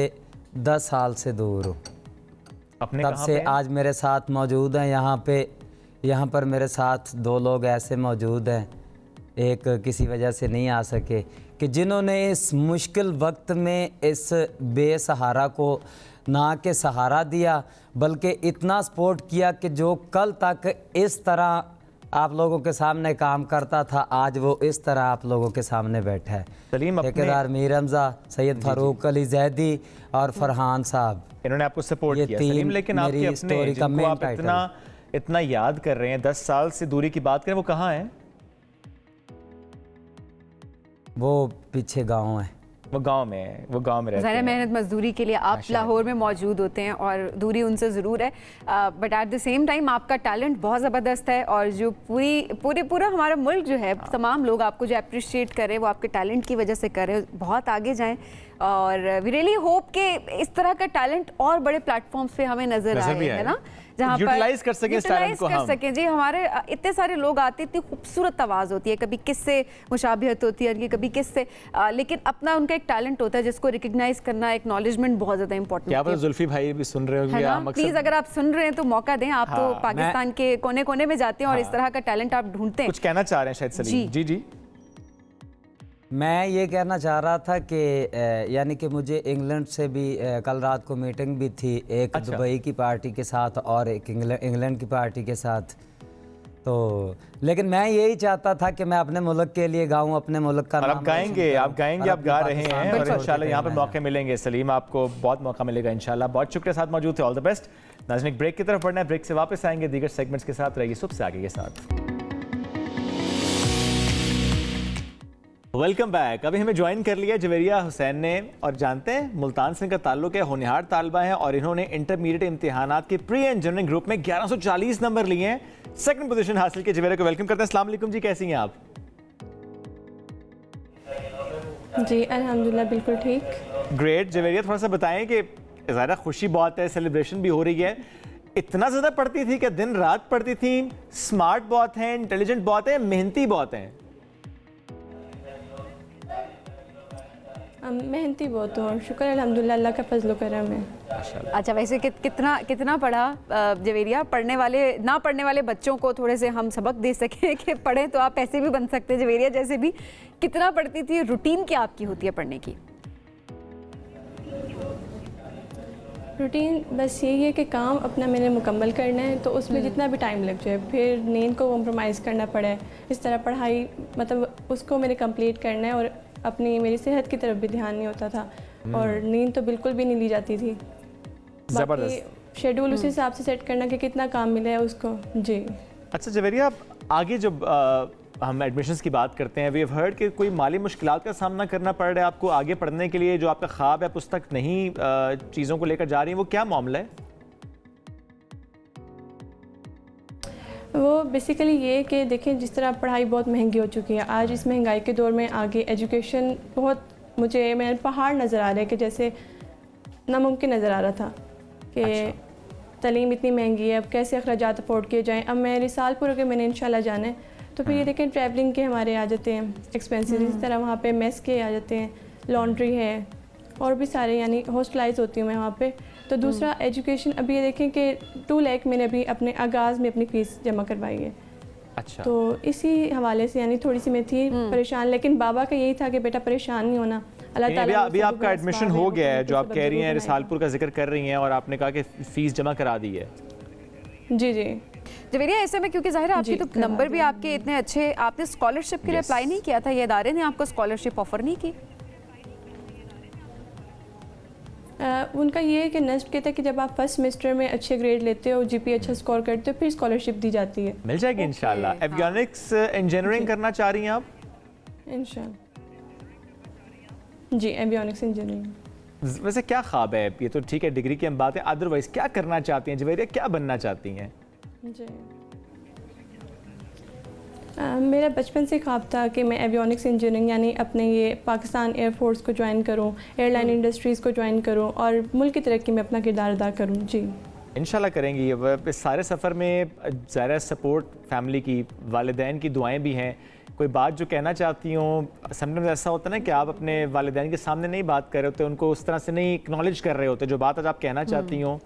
10 साल से दूर हूँ। तब से आज मेरे साथ मौजूद हैं यहाँ पर मेरे साथ 2 लोग ऐसे मौजूद हैं, एक किसी वजह से नहीं आ सके, कि जिन्होंने इस मुश्किल वक्त में इस बेसहारा को ना के सहारा दिया, बल्कि इतना सपोर्ट किया कि जो कल तक इस तरह आप लोगों के सामने काम करता था, आज वो इस तरह आप लोगों के सामने बैठा है। सलीम ठेकेदार मीर हमजा, सैयद फारूक अली जैदी और फरहान साहब, इन्होंने आपको सपोर्ट किया सलीम, लेकिन आपके अपने जिनको आप इतना याद कर रहे हैं, 10 साल से दूरी की बात करें, वो कहाँ हैं? वो पीछे गाँव है, वो गांव में रहते हैं। मेहनत मजदूरी के लिए आप लाहौर में मौजूद होते हैं और दूरी उनसे ज़रूर है, but at the same time आपका टैलेंट बहुत ज़बरदस्त है और जो पूरा हमारा मुल्क जो है, तमाम लोग आपको जो अप्रिशिएट कर रहे हैं वो आपके टैलेंट की वजह से कर रहे हैं। बहुत आगे जाएं और वी रियली होप कि इस तरह का टैलेंट और बड़े प्लेटफॉर्म्स पे हमें नजर आए, है ना, जहाँ पर यूटिलाइज कर सकें इस टैलेंट को हम। जी, हमारे इतने सारे लोग आते, इतनी खूबसूरत आवाज़ होती है, कभी किससे मुशाबिहत होती है, कभी किससे, लेकिन अपना उनका एक टैलेंट होता है जिसको रिकग्नाइज करना, एक्नॉलेजमेंट बहुत ज़्यादा इंपॉर्टेंट है। क्या पता जुल्फी भाई भी सुन रहे होंगे, प्लीज़ अगर आप सुन रहे हैं तो मौका दें। आप तो पाकिस्तान के कोने कोने में जाते हैं और इस तरह का टैलेंट आप ढूंढते हैं। कुछ कहना चाह रहे हैं शायद सलीम? जी, मैं ये कहना चाह रहा था कि यानी कि मुझे इंग्लैंड से भी कल रात को मीटिंग भी थी, एक दुबई की पार्टी के साथ और एक इंग्लैंड की पार्टी के साथ। तो लेकिन मैं यही चाहता था कि मैं अपने मुल्क के लिए गाऊं, अपने मुल्क का नाम। आप गाएंगे, आप गा रहे हैं और इंशाल्लाह यहाँ पे मौके मिलेंगे सलीम, आपको बहुत मौका मिलेगा इंशाल्लाह। बहुत शुक्रिया साथ मौजूद थे, ऑल द बेस्ट। नाज़रीन, एक ब्रेक की तरफ बढ़ना है, ब्रेक से वापस आएंगे दीगर सेगमेंट्स के साथ। रहिए सुबह से आगे के साथ। Welcome back. अभी हमें ज्वाइन कर लिया जवेरिया हुसैन ने, और जानते हैं मुल्तान से इनका ताल्लुक है, होनहार तालबा है और इन्होंने इंटरमीडिएट इम्तिहानात के प्री इंजीनियरिंग ग्रुप में 1140 नंबर लिए हैं, सेकंड पोजीशन हासिल की। जवेरिया को वेलकम करते हैं। अस्सलाम वालेकुम जी, कैसी हैं आप? जी अल्हम्दुलिल्लाह, बिल्कुल ठीक। ग्रेट। जवेरिया, थोड़ा सा बताएं कि ज़्यादा खुशी बहुत है, सेलिब्रेशन भी हो रही है, इतना ज़्यादा पढ़ती थी कि दिन रात पढ़ती थी? स्मार्ट बहुत हैं, इंटेलिजेंट बहुत है, मेहनती बहुत हैं? मेहनती बहुत हूँ, शुक्र अल्हम्दुलिल्लाह, अल्लाह का फजल करम है। अच्छा, वैसे कितना पढ़ा जवेरिया? ना पढ़ने वाले बच्चों को थोड़े से हम सबक दे सकें कि पढ़ें तो आप ऐसे भी बन सकते हैं, जवेरिया जैसे भी। कितना पढ़ती थी? रूटीन क्या आपकी होती है पढ़ने की? रूटीन बस यही है कि काम अपना मैंने मुकम्मल करना है, तो उसमें जितना भी टाइम लग जाए, फिर नींद को कॉम्प्रोमाइज़ करना पड़े, इस तरह पढ़ाई मतलब उसको मैंने कंप्लीट करना है, और अपनी मेरी सेहत की तरफ भी ध्यान नहीं होता था और नींद तो बिल्कुल भी नहीं ली जाती थी। ज़बरदस्त। शेड्यूल उसी हिसाब से सेट करना कि कितना काम मिले है उसको। जी। अच्छा जवेरिया, आगे जब हम एडमिशन्स की बात करते हैं, वी हैव हर्ड कि कोई माली मुश्किलात का सामना करना पड़ रहा है आपको आगे पढ़ने के लिए, जो आपका ख्वाब है आप उस तक नहीं चीज़ों को लेकर जा रही हैं, वो क्या मामला है? वो बेसिकली ये कि देखें, जिस तरह पढ़ाई बहुत महंगी हो चुकी है आज, इस महंगाई के दौर में आगे एजुकेशन बहुत, मैं पहाड़ नज़र आ रहा है कि जैसे नामुमकिन नज़र आ रहा था कि तालीम इतनी महंगी है, अब कैसे अखराजात अफोर्ड किए जाएँ। अब मैं रिसालपुर के मैंने इंशाल्लाह जाना है, तो फिर ये देखें ट्रैवलिंग के हमारे आ जाते हैं एक्सपेंसेस, इस तरह वहाँ पे मेस के आ जाते हैं, लॉन्ड्री है और भी सारे, यानी हॉस्टलाइज होती हूँ मैं वहाँ पे। तो दूसरा एजुकेशन, अभी ये देखें कि 2 लाख मैंने अभी अपने आगाज़ में अपनी फ़ीस जमा करवाई है। अच्छा। तो इसी हवाले से यानी थोड़ी सी मैं थी परेशान, लेकिन बाबा का यही था कि बेटा परेशान नहीं होना, अल्लाह ताला। अभी आपका एडमिशन हो गया है, जो आप कह रही हैं, रिसालपुर का जिक्र कर रही हैं, और आपने कहा कि फ़ीस जमा करा दी है। जी जी जवेरिया, ऐसे में क्योंकि ज़ाहिर है आपकी तो नंबर भी आपके इतने अच्छे, आपने स्कॉलरशिप के लिए अप्लाई नहीं किया था? ये इदारे ने आपको स्कॉलरशिप ऑफर नहीं की? उनका ये है कि नस्ब कहता है कि जब आप फर्स्ट सेमेस्टर में अच्छे ग्रेड लेते हो, जीपी अच्छा स्कोर करते हो, फिर स्कॉलरशिप दी जाती है। मिल जाएगी इंशाल्लाह। एवियोनिक्स इंजीनियरिंग करना चाह रही हैं आप? इंशाल्लाह जी, एवियोनिक्स इंजीनियरिंग। वैसे क्या ख्वाब है? ये तो ठीक है, डिग्री की हम बात है, अदरवाइज क्या करना चाहती हैं जवेरिया, क्या बनना चाहती हैं? जी मेरा बचपन से ख्वाब था कि मैं एवियोनिक्स इंजीनियरिंग यानी अपने ये पाकिस्तान एयरफोर्स को ज्वाइन करूं, एयरलाइन इंडस्ट्रीज़ को ज्वाइन करूं और मुल्क की तरक्की में अपना किरदार अदा करूं। जी इंशाल्लाह करेंगी। इस सारे सफ़र में ज़रा सपोर्ट फैमिली की, वालिदैन की दुआएं भी हैं। कोई बात जो कहना चाहती हूँ, समटाइम्स ऐसा होता है ना कि आप अपने वालिदैन के सामने नहीं बात कर रहे होते, उनको उस तरह से नहीं एक्नॉलेज कर रहे होते, जो बात आज आप कहना चाहती हूँ।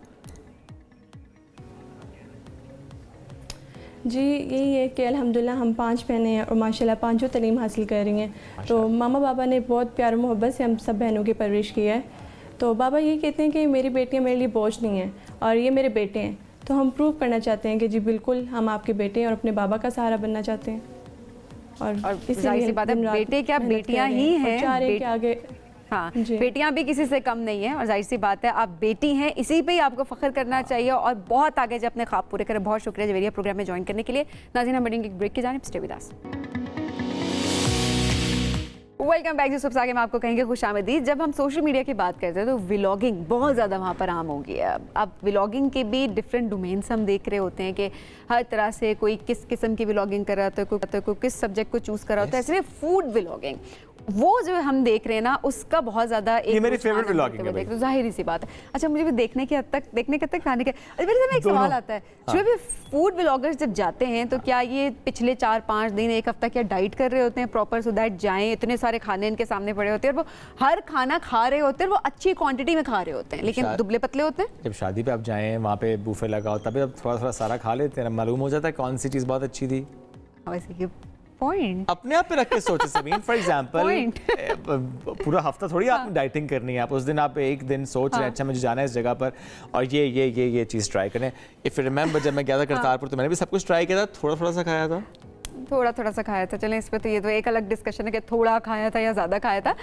जी यही है कि अल्हम्दुलिल्लाह हम 5 बहनें हैं और माशाल्लाह पांचों तालीम हासिल कर रही हैं। तो मामा बाबा ने बहुत प्यार मोहब्बत से हम सब बहनों की परवरिश की है। तो बाबा ये कहते हैं कि मेरी बेटियां मेरे लिए बोझ नहीं हैं और ये मेरे बेटे हैं, तो हम प्रूव करना चाहते हैं कि जी बिल्कुल हम आपके बेटे और अपने बाबा का सहारा बनना चाहते हैं। और जाहिर सी बात है, बेटे क्या बेटियां ही हैं, चाह रहे हैं कि आगे हाँ बेटियां भी किसी से कम नहीं है और जाहिर सी बात है आप बेटी हैं, इसी पे ही आपको फख्र करना चाहिए और बहुत आगे जब अपने ख्वाब पूरे करें। बहुत शुक्रिया जवेरिया प्रोग्राम में ज्वाइन करने के लिए। नाज़रीन हम बढ़ेंगे एक ब्रेक की जानिब, stay with us. Welcome back ji, सबसे आगे मैं आपको कहेंगे खुशामदीद। जब हम सोशल मीडिया की बात करते हैं तो व्लॉगिंग बहुत ज़्यादा वहाँ पर आम हो गई है। अब व्लॉगिंग के भी डिफरेंट डोमेन्स हम देख रहे होते हैं कि हर तरह से कोई किस किस्म की व्लॉगिंग कर रहा होता है, कोई किस सब्जेक्ट को चूज़ कर रहा होता है। सिर्फ फूड व्लॉगिंग वो जो हम देख रहे हैं ना, उसका बहुत ज़्यादा एक मेरी फेवरेट व्लॉगिंग है तो जाहिर सी बात है। अच्छा मुझे भी देखने के हद तक खाने के मेरे से एक सवाल आता है, जो भी फूड व्लॉगर्स जब जाते हैं तो क्या ये पिछले 4-5 दिन 1 हफ्ता क्या डाइट कर रहे होते हैं प्रॉपर, सो दैट जाएं, इतने सारे खाने इनके सामने पड़े होते हैं और वो हर खाना खा रहे होते हैं, वो अच्छी क्वांटिटी में खा रहे होते हैं लेकिन दुबले पतले होते हैं। जब शादी पे आप जाएं, वहाँ पे बूफे लगा हो, तभी अब थोड़ा सारा खा लेते हैं, मालूम हो जाता है कौन सी चीज़ बहुत अच्छी थी। वैसे पॉइंट अपने आप पे रख के सोचे समीन, फॉर एग्जांपल पूरा हफ्ता थोड़ी आपने डाइटिंग करनी है, आप उस दिन आप एक दिन सोच रहे हैं अच्छा मुझे जाना है इस जगह पर और ये चीज़ ट्राई करें। इफ यू रिमेंबर जब मैं गया था करतारपुर तो मैंने भी सब कुछ ट्राई किया था, थोड़ा सा खाया था, थोड़ा सा खाया था। चलें इस पे तो ये तो एक अलग डिस्कशन है कि थोड़ा खाया था या ज़्यादा खाया था,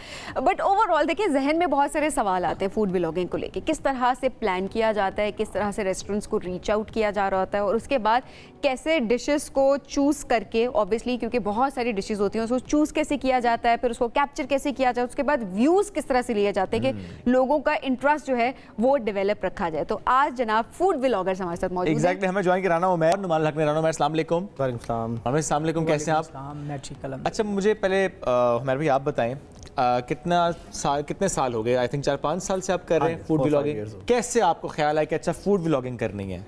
बट ओवरऑल देखिए जहन में बहुत सारे सवाल आते हैं फूड व्लॉगिंग को लेके। किस तरह से प्लान किया जाता है, किस तरह से रेस्टोरेंट्स को रीच आउट किया जा रहा होता है और उसके बाद कैसे डिशेस को चूज़ करके, ऑब्वियसली क्योंकि बहुत सारी डिशेस होती हैं, उसको चूज़ कैसे किया जाता है, फिर उसको कैप्चर कैसे किया जाए, उसके बाद व्यूज़ किस तरह से लिए जाते हैं कि लोगों का इंटरेस्ट जो है वो डेवलप रखा जाए। तो आज जनाब फूड व्लॉगर्स हमारे साथ मौजूद हैं। एग्जैक्टली हमें ज्वाइन कराना उमैर नुमान हक में रहना। अस्सलाम वालेकुम। वालेकुम वालेकुम, कैसे हैं आप? मैं ठीक हूं। अच्छा मुझे पहले हमारे भाई आप बताएं कितने साल हो गए? आई थिंक 4-5 साल से आप कर रहे हैं फूड व्लॉगिंग। कैसे आपको ख्याल आया कि अच्छा फूड व्लॉगिंग करनी है?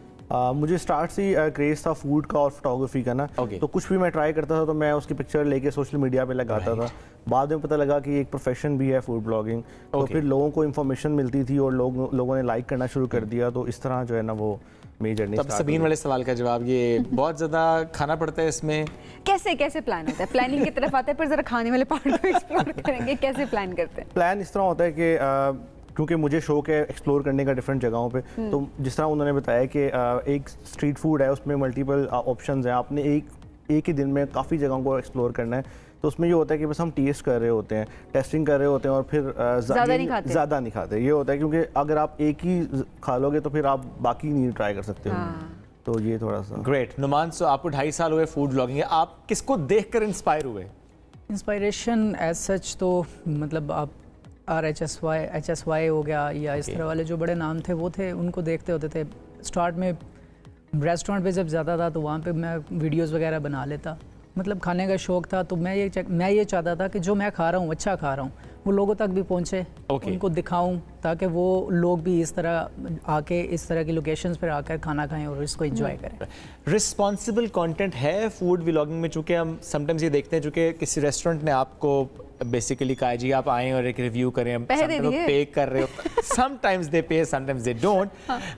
मुझे स्टार्ट से ही क्रेज था फूड का और फोटोग्राफी का ना, तो कुछ भी मैं ट्राई करता था तो मैं उसकी पिक्चर लेके सोशल मीडिया पे लगाता था। बाद में पता लगा कि एक प्रोफेशन भी है फूड ब्लॉगिंग, तो फिर लोगों को इन्फॉर्मेशन मिलती थी और लोगों ने लाइक करना शुरू कर दिया, तो इस तरह जो है ना वो मेरी जर्नी। तब सबीन वाले सवाल का जवाब, ये बहुत ज़्यादा खाना पड़ता है इसमें, कैसे प्लान होता है? प्लानिंग की तरफ आते हैं, फिर जरा खाने वाले पार्ट को एक्सप्लोर करेंगे, कैसे प्लान करते हैं? प्लान इस तरह होता है कि क्योंकि मुझे शौक है एक्सप्लोर करने का डिफरेंट जगहों पे, तो जिस तरह उन्होंने बताया कि एक स्ट्रीट फूड है उसमें मल्टीपल ऑप्शंस हैं, आपने एक ही दिन में काफ़ी जगहों को एक्सप्लोर करना है, तो उसमें ये होता है कि बस हम टेस्ट कर रहे होते हैं, टेस्टिंग कर रहे होते हैं और फिर ज़्यादा नहीं खाते। ये होता है क्योंकि अगर आप एक ही खा लोगे तो फिर आप बाकी नहीं ट्राई कर सकते हो। तो ये थोड़ा सा ग्रेट। नुमान, सो आपको 2.5 साल हुए फूड ब्लॉगिंग, आप किसको देखकर इंस्पायर हुए? इंस्पायरेशन एज सच तो मतलब आप HSY हो गया या इस तरह वाले जो बड़े नाम थे वो थे, उनको देखते होते थे। स्टार्ट में रेस्टोरेंट पे जब ज़्यादा था तो वहाँ पे मैं वीडियोस वगैरह बना लेता, मतलब खाने का शौक़ था, तो मैं ये चाहता था कि जो मैं खा रहा हूँ अच्छा खा रहा हूँ वो लोगों तक भी पहुँचे, उनको दिखाऊं, ताकि वो लोग भी इस तरह आके इस तरह की लोकेशंस पर आकर खाना खाएं और इसको एंजॉय करें। रिस्पॉन्सिबल कंटेंट है फूड व्लॉगिंग में, चूँकि हम समटाइम्स ये देखते हैं चूँकि किसी रेस्टोरेंट ने आपको बेसिकली कहा जी आप आएँ और एक रिव्यू करें, पे कर रहे हो, समटाइम्स दे पे समटाइम्स दे डोंट,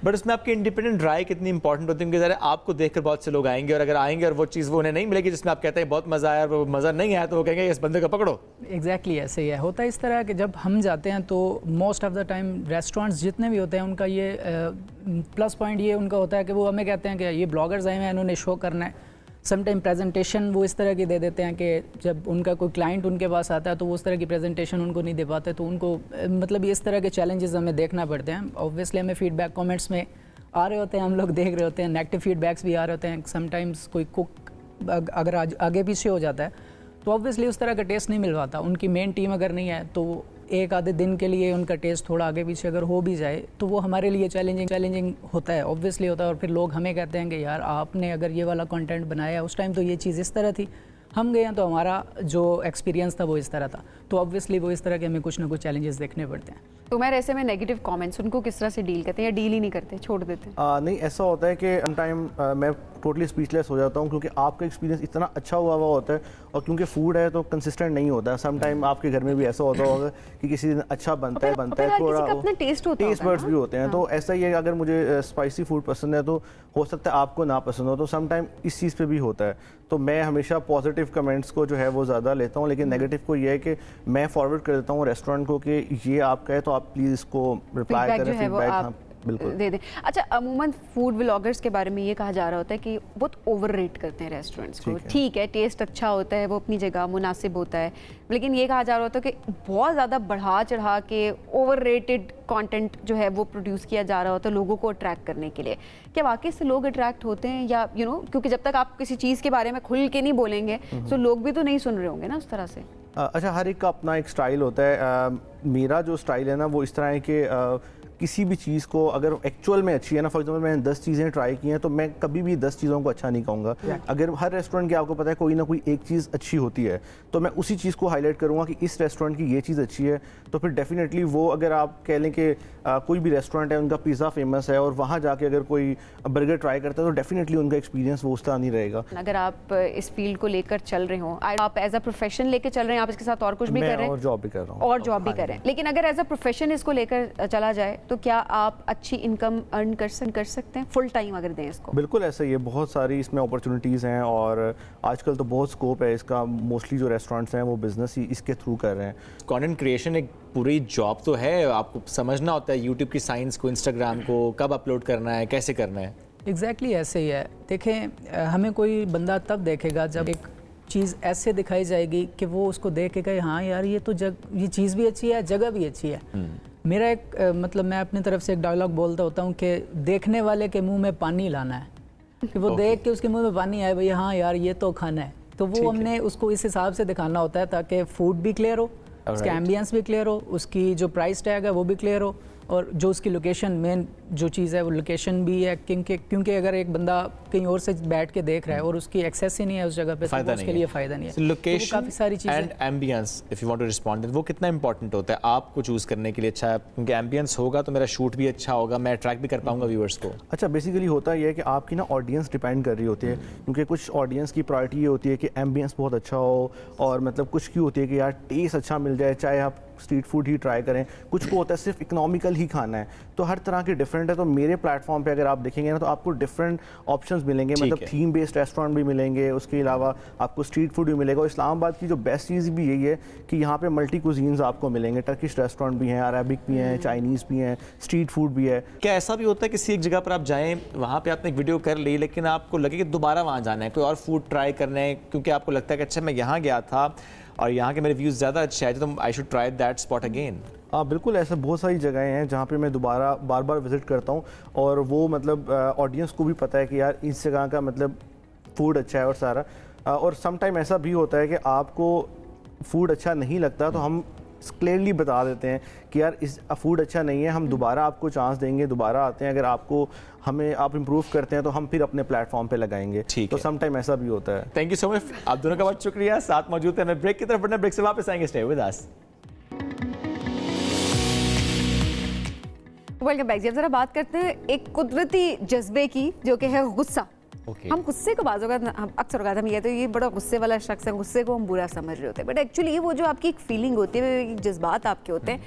बट उसमें आपकी इंडिपेंडेंट राय कितनी इंपॉर्टेंट होती है, क्योंकि आपको देखकर बहुत से लोग आएंगे और अगर आएंगे और वो चीज़ वो उन्हें नहीं मिलेगी जिसमें आप कहते हैं बहुत मज़ा आया और वो मज़ा नहीं आया तो वो कहेंगे इस बंदे को पकड़ो। एग्जैक्टली ऐसे ही है, होता है इस तरह कि जब हम जाते हैं तो most of the time restaurants जितने भी होते हैं उनका ये प्लस पॉइंट ये उनका होता है कि वो हमें कहते हैं कि ये ब्लॉगर्स आए हैं इन्होंने शो करना है। समटाइम प्रेजेंटेशन वो इस तरह की दे देते हैं कि जब उनका कोई क्लाइंट उनके पास आता है तो वो उस तरह की प्रेजेंटेशन उनको नहीं दे पाते, तो उनको मतलब इस तरह के चैलेंजेस हमें देखना पड़ते हैं। ऑब्वियसली हमें फीडबैक कमेंट्स में आ रहे होते हैं, हम लोग देख रहे होते हैं, नेगेटिव फीडबैक्स भी आ रहे होते हैं। समटाइम्स कोई कुक अगर आगे पीछे हो जाता है तो ऑब्वियसली उस तरह का टेस्ट नहीं मिल पाता। उनकी मेन टीम अगर नहीं है तो एक आधे दिन के लिए उनका टेस्ट थोड़ा आगे पीछे अगर हो भी जाए तो वो हमारे लिए चैलेंजिंग होता है, ऑब्वियसली होता है। और फिर लोग हमें कहते हैं कि यार आपने अगर ये वाला कंटेंट बनाया उस टाइम तो ये चीज़ इस तरह थी, हम गए हैं तो हमारा जो एक्सपीरियंस था वो इस तरह था, तो ऑब्वियसली वो इस तरह के हमें कुछ ना कुछ चैलेंजेस देखने पड़ते हैं। तो मैं ऐसे में नेगेटिव कमेंट्स उनको किस तरह से डील करते हैं या डील ही नहीं करते, छोड़ देते हैं? नहीं, ऐसा होता है कि सम टाइम मैं टोटली स्पीचलेस हो जाता हूँ, क्योंकि आपका एक्सपीरियंस इतना अच्छा हुआ होता है और क्योंकि फूड है तो कंसिस्टेंट नहीं होता है। सम टाइम आपके घर में भी ऐसा होता होगा कि किसी दिन अच्छा बनता है थोड़ा टेस्ट बर्ड्स भी होते हैं, तो ऐसा ही है। अगर मुझे स्पाइसी फूड पसंद है तो हो सकता है आपको ना पसंद हो, तो सम टाइम इस चीज़ पे भी होता है। तो मैं हमेशा पॉजिटिव कमेंट्स को जो है वो ज़्यादा लेता हूँ, लेकिन नेगेटिव को ये है कि मैं फॉरवर्ड कर देता हूँ रेस्टोरेंट को कि ये आपका है तो आप प्लीज़ इसको रिप्लाई करें, फीडबैक बिल्कुल दे दें। अच्छा, अमूमन फूड व्लॉगर्स के बारे में ये कहा जा रहा होता है कि बहुत ओवर रेट करते हैं रेस्टोरेंट्स को। ठीक है, टेस्ट अच्छा होता है, वो अपनी जगह मुनासिब होता है, लेकिन ये कहा जा रहा होता है कि बहुत ज़्यादा बढ़ा चढ़ा के ओवर रेटेड कंटेंट जो है वो प्रोड्यूस किया जा रहा होता है लोगों को अट्रैक्ट करने के लिए। क्या वाकई से लोग अट्रैक्ट होते हैं, या क्योंकि जब तक आप किसी चीज़ के बारे में खुल के नहीं बोलेंगे तो लोग भी तो नहीं सुन रहे होंगे ना उस तरह से। अच्छा, हर एक का अपना एक स्टाइल होता है। मेरा जो स्टाइल है ना वो इस तरह है कि किसी भी चीज़ को अगर एक्चुअल में अच्छी है ना, फॉर एग्जांपल मैंने 10 चीज़ें ट्राई की हैं तो मैं कभी भी 10 चीज़ों को अच्छा नहीं कहूँगा। अगर हर रेस्टोरेंट की आपको पता है कोई ना कोई एक चीज़ अच्छी होती है तो मैं उसी चीज़ को हाईलाइट करूँगा कि इस रेस्टोरेंट की ये चीज़ अच्छी है। तो फिर डेफिनेटली वो, अगर आप कह लें कि कोई भी रेस्टोरेंट है उनका पिज़्ज़ा फेमस है और वहाँ जाके अगर कोई बर्गर ट्राई करता है तो डेफिनेटली उनका एक्सपीरियंस वो उस तरह नहीं रहेगा। अगर आप इस फील्ड को लेकर चल रहे हो, आप एज अ प्रोफेशन लेकर चल रहे हैं, आप इसके साथ और कुछ भी कर रहे हैं और जॉब भी कर रहा हूँ और जॉब भी कर रहे हैं, लेकिन अगर एज अ प्रोफेशन इसको लेकर चला जाए तो क्या आप अच्छी इनकम अर्न कर सकते हैं फुल टाइम अगर दें इसको? बिल्कुल ऐसा ही है, बहुत सारी इसमें अपॉर्चुनिटीज़ हैं और आजकल तो बहुत स्कोप है इसका। मोस्टली जो रेस्टोरेंट्स हैं वो बिजनेस ही इसके थ्रू कर रहे हैं। कंटेंट क्रिएशन एक पूरी जॉब तो है, आपको समझना होता है यूट्यूब की साइंस को, इंस्टाग्राम को कब अपलोड करना है, कैसे करना है। एग्जैक्टली ऐसे ही है। देखें, हमें कोई बंदा तब देखेगा जब एक चीज़ ऐसे दिखाई जाएगी कि वो उसको देख के कहे हाँ यार ये तो ये चीज़ भी अच्छी है, जगह भी अच्छी है। मेरा एक मतलब मैं अपनी तरफ से एक डायलॉग बोलता होता हूँ कि देखने वाले के मुंह में पानी लाना है, कि वो देख के उसके मुंह में पानी आए, भाई हाँ यार ये तो खाना है। तो वो हमने उसको इस हिसाब से दिखाना होता है ताकि फूड भी क्लियर हो, उसका एम्बियंस भी क्लियर हो, उसकी जो प्राइस टैग है वो भी क्लियर हो, और जो उसकी लोकेशन, मेन जो चीज़ है वो लोकेशन भी है, क्योंकि अगर एक बंदा कहीं और से बैठ के देख रहा है और उसकी एक्सेस ही नहीं है उस जगह पे तो उसके लिए फ़ायदा नहीं है। लोकेशन काफ़ी सारी चीज़ें and ambience, if you want to respond, वो कितना इंपॉर्टेंट होता है आपको चूज़ करने के लिए? अच्छा, क्योंकि एम्बियंस होगा तो मेरा शूट भी अच्छा होगा, मैं अट्रैक्ट भी कर पाऊंगा व्यूअर्स को। अच्छा, बेसिकली होता ये है कि आपकी ना ऑडियंस डिपेंड कर रही होती है, क्योंकि कुछ ऑडियंस की प्रायोरिटी ये होती है कि एम्बियंस बहुत अच्छा हो, और मतलब कुछ की होती है कि यार टेस्ट अच्छा मिल जाए, चाहे आप स्ट्रीट फूड ही ट्राई करें। कुछ को होता है सिर्फ इकोनॉमिकल ही खाना है, तो हर तरह के डिफरेंट है। तो मेरे प्लेटफॉर्म पे अगर आप देखेंगे ना तो आपको डिफरेंट ऑप्शंस मिलेंगे, मतलब थीम बेस्ड रेस्टोरेंट भी मिलेंगे, उसके अलावा आपको स्ट्रीट फूड भी मिलेगा। और इस्लामाबाद की जो बेस्ट चीज़ भी यही है कि यहाँ पे मल्टी कुजीन्स आपको मिलेंगे, टर्किश रेस्टोरेंट भी हैं, अरेबिक भी हैं, चाइनीज़ भी हैं, स्ट्रीट फूड भी है। क्या ऐसा भी होता है किसी एक जगह पर आप जाएँ, वहाँ पर आपने एक वीडियो कर ली, लेकिन आपको लगे कि दोबारा वहाँ जाना है, कोई और फूड ट्राई करना है, क्योंकि आपको लगता है कि अच्छा मैं यहाँ गया था और यहाँ के मेरे व्यूज़ ज़्यादा अच्छे आए तो I should try that spot again? हाँ बिल्कुल, ऐसा बहुत सारी जगहें हैं जहाँ पे मैं दोबारा बार बार विज़िट करता हूँ, और वो मतलब ऑडियंस को भी पता है कि यार इस जगह का मतलब फूड अच्छा है और सारा। और सम टाइम ऐसा भी होता है कि आपको फूड अच्छा नहीं लगता तो हम क्लियरली बता देते हैं कि यार इस फूड अच्छा नहीं है, हम दोबारा आपको चांस देंगे, दोबारा आते हैं, अगर आपको हमें आप इम्प्रूव करते हैं तो हम फिर अपने प्लेटफॉर्म पे लगाएंगे। तो सम टाइम ऐसा भी होता है। थैंक यू सो मच, आप दोनों का बहुत शुक्रिया। साथ मौजूद है, मैं ब्रेक की तरफ बढ़ना, ब्रेक से वापस आएंगे, stay with us. Welcome back. जब जरा बात करते हैं एक कुदरती जज्बे की, जो कि है गुस्सा। हम गुस्से को बाजू का अक्सर हम ये तो ये बड़ा गुस्से वाला शख्स है, गुस्से को हम बुरा समझ रहे होते हैं, बट एक्चुअली वो जो आपकी एक फीलिंग होती है, जज्बात आपके होते हैं,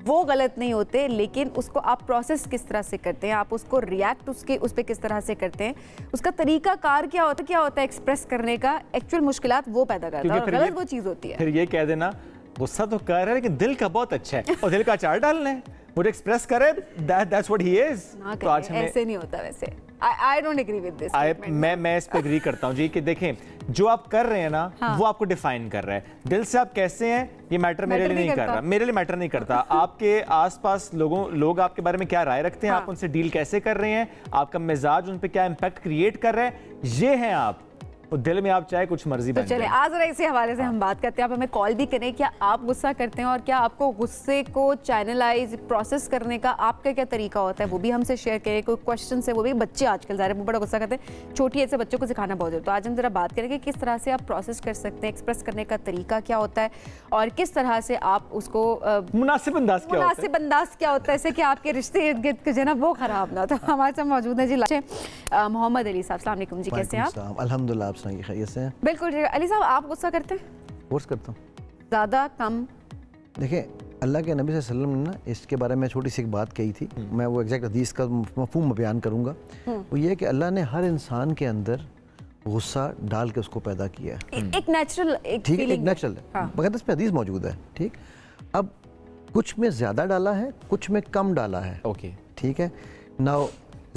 वो गलत नहीं होते, लेकिन उसको आप प्रोसेस किस तरह से करते हैं, आप उसको रिएक्ट उस पर किस तरह से करते हैं, उसका तरीका कार क्या होता है एक्सप्रेस करने का, एक्चुअल मुश्किलात वो पैदा करता है, और गलत वो चीज़ होती है। फिर ये कह देना गुस्सा तो कर रहा है लेकिन दिल का बहुत अच्छा है, और दिल का अचार डालना है, वो एक्सप्रेस करे, that's what he is। तो आज ऐसे नहीं होता वैसे। I don't agree with this। मैं इस पे एग्री करता हूँ जी, कि देखें जो आप कर रहे हैं ना, हाँ। वो आपको डिफाइन कर रहा है। दिल से आप कैसे हैं ये मैटर मेरे लिए नहीं कर रहा, मेरे लिए मैटर नहीं करता। आपके आसपास लोग आपके बारे में क्या राय रखते हैं, हाँ। आप उनसे डील कैसे कर रहे हैं, आपका मिजाज उन पे क्या इम्पैक्ट क्रिएट कर रहा है, ये हैं आप। तो दिल में आप चाहे कुछ मर्जी तो चले आज जरा इसी हवाले से हम बात करते हैं। आप हमें कॉल भी करें, क्या आप गुस्सा करते हैं और क्या आपको गुस्से को चैनलाइज प्रोसेस करने का आपका क्या तरीका होता है, वो भी हमसे शेयर करें। कोई क्वेश्चन है, वो भी बच्चे आजकल ज़्यादा बड़ा गुस्सा करते हैं, छोटी ऐसे बच्चों को सिखाना बहुत जरूरी। तो आज हम जरा बात करेंगे किस तरह से आप प्रोसेस कर सकते हैं, एक्सप्रेस करने का तरीका क्या होता है, और किस तरह से आप उसको मुनासिब अंदाज क्या होता है, इससे कि आपके रिश्ते इर्द गिर्द जो है ना वो खराब ना। तो हमारे साथ मौजूद है जी मोहम्मद अली साहब। अस्सलाम वालेकुम जी, कैसे हैं आप? अल्हम्दुलिल्लाह, आप सुनाइए, खैरियत से हैं? बिल्कुल ठीक है। अली साहब, आप गुस्सा करते हैं? कोर्स करता हूँ। ज़्यादा कम? देखिए, अल्लाह के नबी सल्लल्लाहु अलैहि वसल्लम ने ना इसके बारे में छोटी सी एक बात कही थी, मैं वो एग्जैक्ट हदीस का मफ़हूम बयान करूँगा। वो ये है कि अल्लाह ने हर इंसान के अंदर गुस्सा डाल के उसको पैदा किया है। एक नेचुरल, ठीक है, एक नेचुरल है, मगर इसमें हदीस मौजूद है। ठीक, अब कुछ में ज़्यादा डाला है, कुछ में कम डाला है। ओके, ठीक है ना,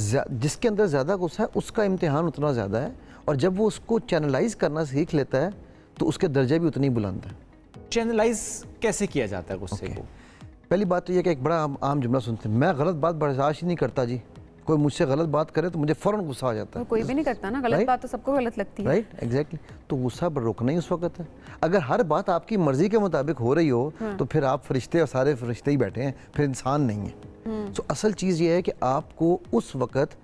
जिसके अंदर ज़्यादा गुस्सा है उसका इम्तिहान उतना ज़्यादा है, और जब वो उसको चैनलाइज करना सीख लेता है तो उसके दर्जे भी उतने ही बुलंद हैं। चैनलाइज कैसे किया जाता है गुस्से को? पहली बात तो ये कि एक बड़ा आम जुमला सुनते हैं, मैं गलत बात बर्दाश्त ही नहीं करता जी। कोई मुझसे गलत बात करे तो मुझे फ़ौरन गुस्सा आ जाता है। कोई भी नहीं करता ना गलत बात, तो सबको गलत लगती है। Right, exactly. तो गुस्सा पर रोकना ही उस वक्त है। अगर हर बात आपकी मर्जी के मुताबिक हो रही हो तो फिर आप फरिश्ते और सारे फरिश्ते ही बैठे हैं, फिर इंसान नहीं है। तो असल चीज़ ये है कि आपको उस वक्त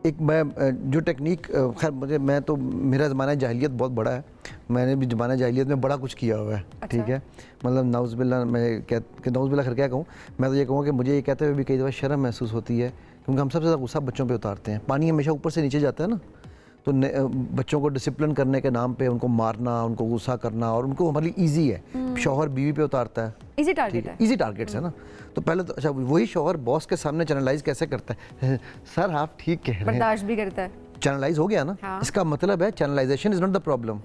एक मैं जो टेक्निक, खैर मुझे, मैं तो मेरा ज़माना जाहिलियत बहुत बड़ा है, मैंने भी ज़माना जाहिलियत में बड़ा कुछ किया हुआ है। अच्छा। ठीक है, मतलब नौज़बिल्ला, मैं नौज़बिल्ला खैर क्या कहूँ, मैं तो ये कहूँगा कि मुझे ये कहते हुए भी कई दफ़ा शर्म महसूस होती है, क्योंकि हम सबसे ज़्यादा गुस्सा बच्चों पे उतारते हैं। पानी हमेशा ऊपर से नीचे जाता है ना, तो बच्चों को डिसिप्लिन करने के नाम पे उनको मारना, उनको गुस्सा करना, और उनको हमारे लिए ईजी है। शौहर बीवी पे उतारता है, इजी टारगेट है, इजी टारगेट्स है ना। तो पहले तो अच्छा, वही शौहर बॉस के सामने चैनलाइज कैसे करता है सर आप ठीक कह रहे हैं, बर्दाश्त भी करता है, चैनलाइज हो गया ना। हाँ। इसका मतलब है channelisation is not the problem.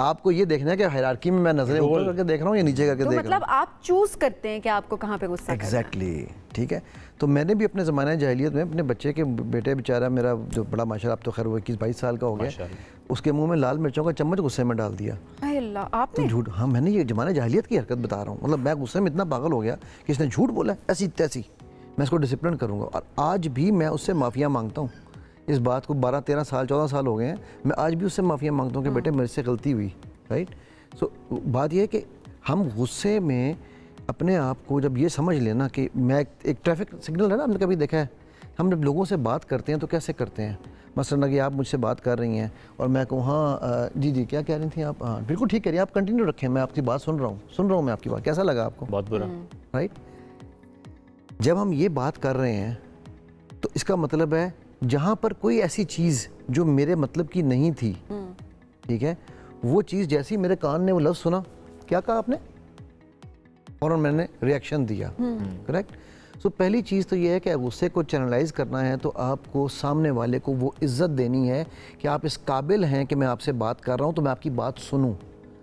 आपको ये देखना है कि हायरार्की में मैं नजरें ऊपर करके देख रहा हूँ या नीचे करके देख रहा हूँ। मतलब आप चूज करते हैं कि आपको कहाँ पे गुस्सा करना है। एग्जैक्टली, ठीक है। तो मैंने भी अपने ज़माने जाहिलियत में अपने बच्चे के बेटे, बेचारा मेरा जो बड़ा माशाल्लाह, अब तो खैर वो 21-22 साल का हो गया, उसके मुंह में लाल मिर्चों का चम्मच गुस्से में डाल दिया। अल्लाह, आपने? झूठ, हाँ, मैंने ये ज़माने जाहिलियत की हरकत बता रहा हूँ। मतलब मैं गुस्से में इतना पागल हो गया कि इसने झूठ बोला ऐसी तैसी, मैं इसको डिसिप्लिन करूँगा। और आज भी मैं उससे माफ़िया मांगता हूँ। इस बात को 12-13 साल 14 साल हो गए हैं, मैं आज भी उससे माफ़िया मांगता हूँ कि बेटे मेरे से गलती हुई। राइट। सो बात यह है कि हम गुस्से में अपने आप को जब ये समझ लेना कि मैं एक ट्रैफिक सिग्नल है ना, हमने कभी देखा है, हम जब लोगों से बात करते हैं तो कैसे करते हैं, मसलन कि आप मुझसे बात कर रही हैं और मैं कहूँ हाँ जी जी क्या कह रही थी आप, हाँ बिल्कुल ठीक कह रही हैं आप, कंटिन्यू रखें, मैं आपकी बात सुन रहा हूँ मैं आपकी बात, कैसा लगा आपको? बहुत बुरा। राइट। जब हम ये बात कर रहे हैं तो इसका मतलब है जहाँ पर कोई ऐसी चीज़ जो मेरे मतलब की नहीं थी, ठीक है, वो चीज़ जैसी मेरे कान ने वो लफ्ज़ सुना, क्या कहा आपने, और मैंने रिएक्शन दिया। करेक्ट। सो पहली चीज़ तो ये है कि गुस्से को चैनलाइज करना है तो आपको सामने वाले को वो इज्जत देनी है कि आप इस काबिल हैं कि मैं आपसे बात कर रहा हूँ तो मैं आपकी बात सुनूँ।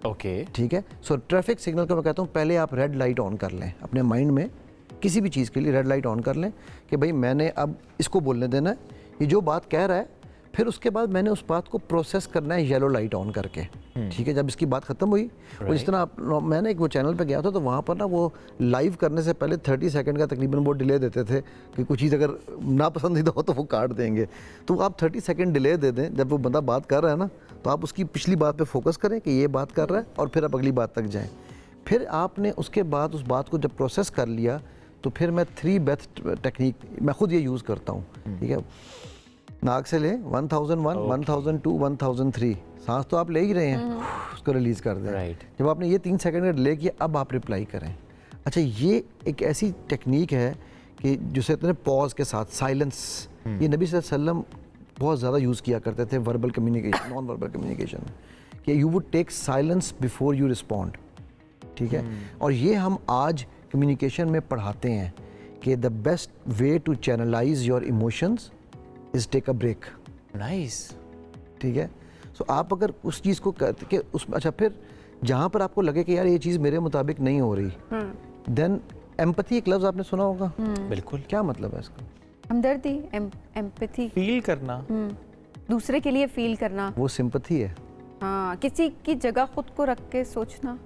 ओके, ठीक है। सो ट्रैफिक सिग्नल का मैं कहता हूँ पहले आप रेड लाइट ऑन कर लें अपने माइंड में, किसी भी चीज़ के लिए रेड लाइट ऑन कर लें कि भाई मैंने अब इसको बोलने देना है, ये जो बात कह रहा है, फिर उसके बाद मैंने उस बात को प्रोसेस करना है येलो लाइट ऑन करके। ठीक है। जब इसकी बात ख़त्म हुई, वो जिस तरह मैंने एक वो चैनल पे गया था तो वहाँ पर ना वो लाइव करने से पहले 30 सेकंड का तकरीबन वो डिले देते थे कि कुछ चीज़ अगर नापसंदीदा हो तो वो काट देंगे, तो आप 30 सेकंड डिले दे दें। जब वो बंदा बात कर रहा है ना तो आप उसकी पिछली बात पे फोकस करें कि ये बात कर रहा है और फिर आप अगली बात तक जाएँ। फिर आपने उसके बाद उस बात को जब प्रोसेस कर लिया तो फिर मैं 3 ब्रेथ टेक्निक मैं खुद ये यूज़ करता हूँ। ठीक है। नाक से लें 1001, 1002, 1003, सांस तो आप ले ही रहे हैं, उसको रिलीज़ कर दें। राइट। जब आपने ये 3 सेकंड डिले किया अब आप रिप्लाई करें। अच्छा, ये एक ऐसी टेक्निक है कि जिसे इतने पॉज के साथ साइलेंस, ये नबी सल्लल्लाहु अलैहि वसल्लम बहुत ज़्यादा यूज़ किया करते थे verbal communication, non verbal communication में, कि you would take silence before you respond. ठीक है। और ये हम आज कम्युनिकेशन में पढ़ाते हैं कि the best way to channelise your emotions is take a break. Nice. ठीक है। सो आप अगर उस चीज़ को कहते कि उस, अच्छा, फिर जहाँ पर आपको लगे कि यार ये चीज़ मेरे मुताबिक नहीं हो रही, देन एम्पैथी एक लफ्ज़ आपने सुना होगा। बिल्कुल। क्या मतलब है इसका? हमदर्दी, एम्पैथी, फील करना, दूसरे के लिए फील करना। वो सिंपैथी है। हाँ, किसी की जगह खुद को रख के सोचना,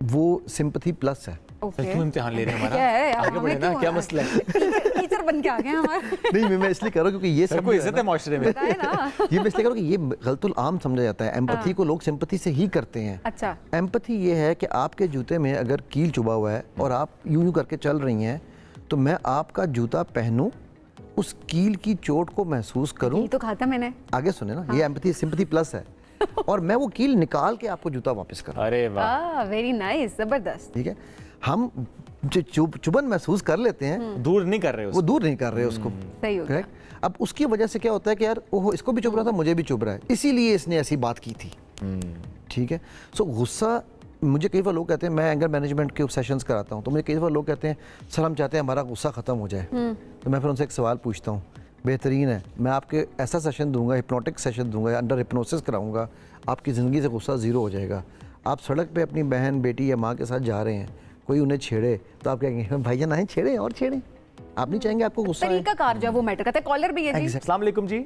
वो सिंपैथी प्लस है। क्यों इम्तिहान ले रहे हैं हमारा? क्या है यार, आगे बढ़े ना, क्या मसला है? टीचर बन के आ गए हमारे। नहीं, मैं इसलिए कह रहा हूँ क्योंकि ये सब इज्जत है माशरे में। ये मैं इसलिए कह रहा हूँ कि ये गलतुल आम समझा जाता है। एम्पैथी को लोग सिंपैथी से ही करते हैं। अच्छा। एम्पैथी ये है कि आपके जूते में अगर कील चुभा हुआ है और आप यूं यूं करके चल रही हैं तो मैं आपका जूता पहनूं, उस कील की चोट को महसूस करूं। ये तो कहा था मैंने। आगे सुने ना, ये एम्पैथी सिंपैथी प्लस है। और मैं वो कील निकाल के आपको जूता वापस करूं। अरे वाह, वेरी नाइस, जबरदस्त। ठीक है। हम जो चुभन महसूस कर लेते हैं, दूर नहीं कर रहे उसको। वो दूर नहीं कर रहे उसको। सही हो गया। अब उसकी वजह से क्या होता है कि यार ओहो, इसको भी चुभ रहा था, मुझे भी चुभ रहा है, इसीलिए इसने ऐसी बात की थी। ठीक है। सो गुस्सा, मुझे कई बार लोग कहते हैं, मैं एंगर मैनेजमेंट के सेशंस कराता हूँ, तो मुझे कई बार लोग कहते हैं सर हम चाहते हैं हमारा गुस्सा ख़त्म हो जाए। तो मैं फिर उनसे एक सवाल पूछता हूँ, बेहतरीन है, मैं आपके ऐसा सेशन दूंगा, हिप्नोटिक सेशन दूंगा, अंडर हिप्नोसिस कराऊंगा, आपकी ज़िंदगी से गुस्सा ज़ीरो हो जाएगा। आप सड़क पे अपनी बहन, बेटी या माँ के साथ जा रहे हैं, कोई उन्हें छेड़े तो आप कहेंगे भाईजान आए छेड़े और छेड़े, आप नहीं चाहेंगे आपको गुस्सा तरीका कार जो वो मैटर करता है। कॉलर भी है जी। अस्सलाम वालेकुम जी।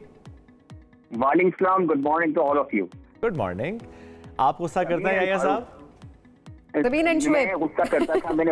वालेकुम सलाम, good morning to all of you. Good morning. आप गुस्सा करते हैं याया साहब? मैं गुस्सा करता था, मैंने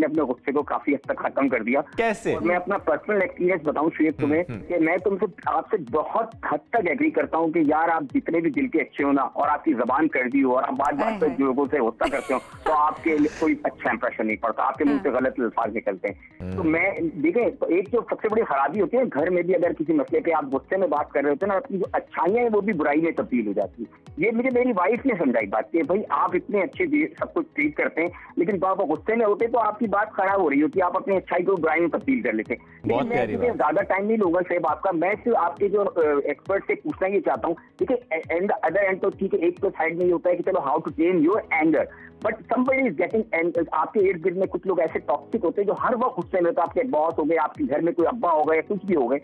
अपने गुस्से को काफी हद तक खत्म कर दिया। कैसे? और मैं अपना पर्सनल एक्सपीरियंस बताऊं शुएब तुम्हें कि मैं तुमसे आपसे बहुत हद तक एग्री करता हूं कि यार आप जितने भी दिल के अच्छे हो ना, और आपकी जबान कर दी हो और आप बात बात पर लोगों से गुस्सा करते हो, तो आपके कोई अच्छा इंप्रेशन नहीं पड़ता, आपके मुंह से गलत अल्फाज निकलते हैं। तो मैं देखें, तो एक जो सबसे बड़ी खराबी होती है घर में भी, अगर किसी मसले पे आप गुस्से में बात कर रहे होते हैं ना, आपकी जो अच्छाइयां हैं वो भी बुराई में तब्दील हो जाती है। ये मुझे मेरी वाइफ ने समझाई बात कि भाई आप इतने अच्छे सब कुछ ट्रीट करते हैं, लेकिन जब आप गुस्से में होते तो आपकी बात खराब हो रही होती है, आप अपनी अच्छाई को बुराई में तब्दील कर लेते हैं। लेकिन मैं ज्यादा टाइम नहीं लूंगा सेब आपका, मैं सिर्फ आपके जो एक्सपर्ट से पूछना ये चाहता हूँ, ठीक है, एंड अदर एंड तो ठीक है, एक तो साइड में ये होता है कि चलो how to tame your anger, but somebody is getting, आपके इर्द गिर्द में कुछ लोग ऐसे टॉक्सिक होते हैं जो हर वक्त गुस्से में, तो आपके बॉस हो गए, आपके घर में कोई अब्बा हो गए, कुछ भी हो गए,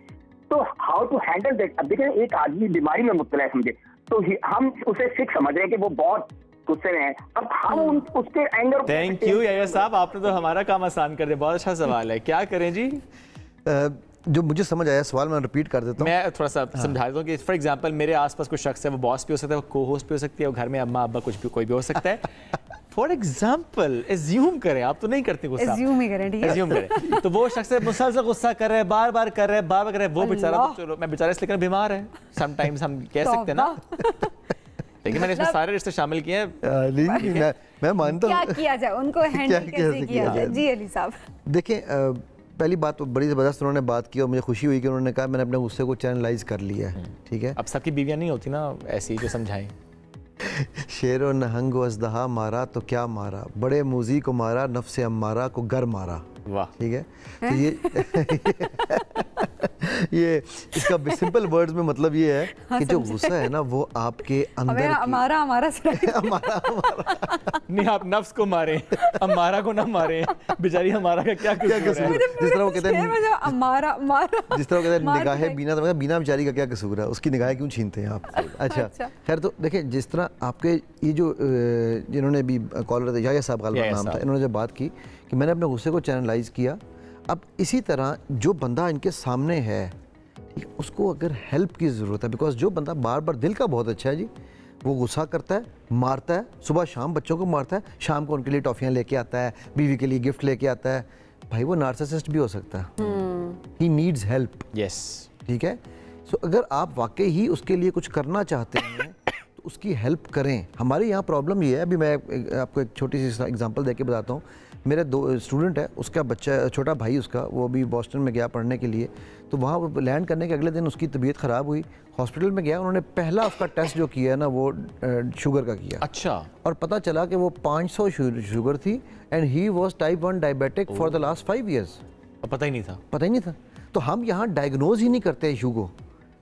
तो हाउ टू हैंडल दैट। अब देखिए एक आदमी बीमारी में मुब्तला है समझे, तो हम उसे सिख समझ रहे हैं कि वो बहुत गुस्से में है, अब हम उसके एंगर। थैंक यू याया साहब, आपने तो हमारा काम आसान कर दिया। बहुत अच्छा सवाल है, क्या करें जी? जो मुझे समझ आया सवाल मैं रिपीट कर देता हूँ, मैं थोड़ा सा समझा देता हूँ कि फॉर एग्जांपल मेरे आसपास कुछ शख्स है, वो बॉस भी हो सकता है, वो को होस्ट भी हो सकती है, वो घर में अम्मा अब्बा कुछ भी कोई भी हो सकता है। फॉर एग्जाम्पल एज्यूम करें, आप तो नहीं करते गुस्सा, एज्यूम ही करें, ठीक है, एज्यूम करें, तो वो शख्स मुसलसल गुस्सा कर रहे हैं, बार बार कर रहे हैं, बार बार कर रहे हैं, वो बेचारा, चलो मैं बेचारा इसलिए बीमार है, समटाइम्स हम कह सकते हैं ना, लेकिन मैंने इसमें सारे रिश्ते शामिल किए हैं। मैं मानता हूँ क्या किया जाए, उनको हैंडल कैसे किया जाए। जी अली साहब देखिए, पहली बात तो बड़ी ज़बरदस्त उन्होंने बात की और मुझे खुशी हुई कि उन्होंने कहा मैंने अपने गुस्से को चैनलाइज कर लिया है, ठीक है। अब सबकी बीवियां नहीं होती ना ऐसी जो समझाएं। शेर और नहंग व अज़दहा मारा तो क्या मारा, बड़े मूजी को मारा, नफ्से अम्मारा को घर मारा। वाह, ठीक है। तो ये इसका सिंपल वर्ड्स में मतलब ये है कि जो गुस्सा है ना वो आपके अंदर हमारा नहीं, आप नफ्स को मारे, हमारा को ना मारे, बेचारी हमारा का क्या कसूर है? जिस तरह वो कहते हैं जिस तरह कहते हैं निगाहें बीना, तो बीना बेचारी का क्या कसूर है, उसकी निगाहें क्यों छीनते हैं आप? अच्छा खैर, तो देखिए जिस तरह आपके ये जो जिन्होंने भी कॉलर थे, याया साहब का नाम था, इन्होंने जब बात की कि मैंने अपने गुस्से को चैनलाइज किया, अब इसी तरह जो बंदा इनके सामने है, ठीक, उसको अगर हेल्प की ज़रूरत है, बिकॉज जो बंदा बार बार दिल का बहुत अच्छा है जी, वो गुस्सा करता है, मारता है, सुबह शाम बच्चों को मारता है, शाम को उनके लिए टॉफ़ियाँ लेके आता है, बीवी के लिए गिफ्ट लेके आता है, भाई वो नार्सिसिस्ट भी हो सकता है, ही नीड्स हेल्प। यस, ठीक है। सो अगर आप वाकई ही उसके लिए कुछ करना चाहते हैं तो उसकी हेल्प करें। हमारे यहाँ प्रॉब्लम ये है, अभी मैं आपको एक छोटी सी एग्जांपल देके बताता हूँ। मेरे दो स्टूडेंट है, उसका बच्चा, छोटा भाई उसका, वो भी बॉस्टन में गया पढ़ने के लिए, तो वहाँ वो लैंड करने के अगले दिन उसकी तबीयत ख़राब हुई, हॉस्पिटल में गया, उन्होंने पहला उसका टेस्ट जो किया है ना वो शुगर का किया। अच्छा। और पता चला कि वो 500 शुगर थी and he was type 1 diabetic for the last 5 years. पता ही नहीं था, पता ही नहीं था। तो हम यहाँ डायग्नोज ही नहीं करते इशू को,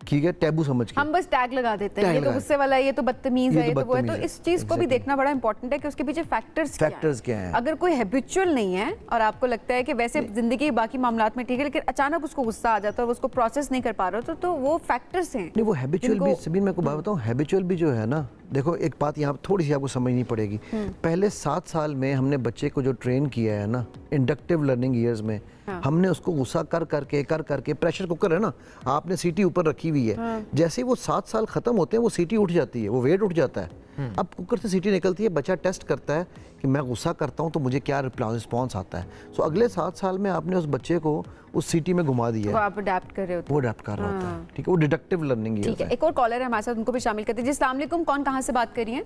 ठीक है, टैबू समझ के हम बस टैग लगा देते हैं, ये तो गुस्से वाला है, ये तो बदतमीज है, ये तो वो है। तो इस चीज को भी देखना बड़ा इंपॉर्टेंट है कि उसके पीछे फैक्टर्स क्या हैं। अगर कोई हैबिचुअल नहीं है और आपको लगता है कि वैसे जिंदगी के बाकी मामलात में ठीक है, लेकिन अचानक उसको गुस्सा आ जाता है और उसको प्रोसेस नहीं कर पा रहा तो वो फैक्टर्स हैं। नहीं, वो हैबिचुअल भी, सभी मैं को बात बताऊं, हैबिचुअल भी जो है ना, देखो एक बात यहाँ थोड़ी सी आपको समझनी पड़ेगी। पहले 7 साल में हमने बच्चे को जो ट्रेन किया है ना, इंडक्टिव लर्निंग ईयर्स में, हमने उसको गुस्सा कर करके प्रेशर कुकर है ना, आपने सीटी ऊपर रखी हुई है, जैसे वो 7 साल खत्म होते हैं वो सीटी उठ जाती है, वो वेट उठ जाता है। अब कुकर से सीटी निकलती है, बच्चा टेस्ट करता है कि मैं गुस्सा करता हूँ तो मुझे क्या रिस्पॉन्स आता है। सो अगले 7 साल में आपने उस बच्चे को उस सीटी में घुमा दिया, वो आप अडैप्ट कर रहे होते हैं, वो अडैप्ट कर रहा होता है, ठीक है, वो डिडक्टिव लर्निंग ठीक है। एक और कॉलर है हमारे साथ, उनको भी शामिल करते हैं। जी अस्सलाम वालेकुम, कौन कहाँ से बात कर रही हैं?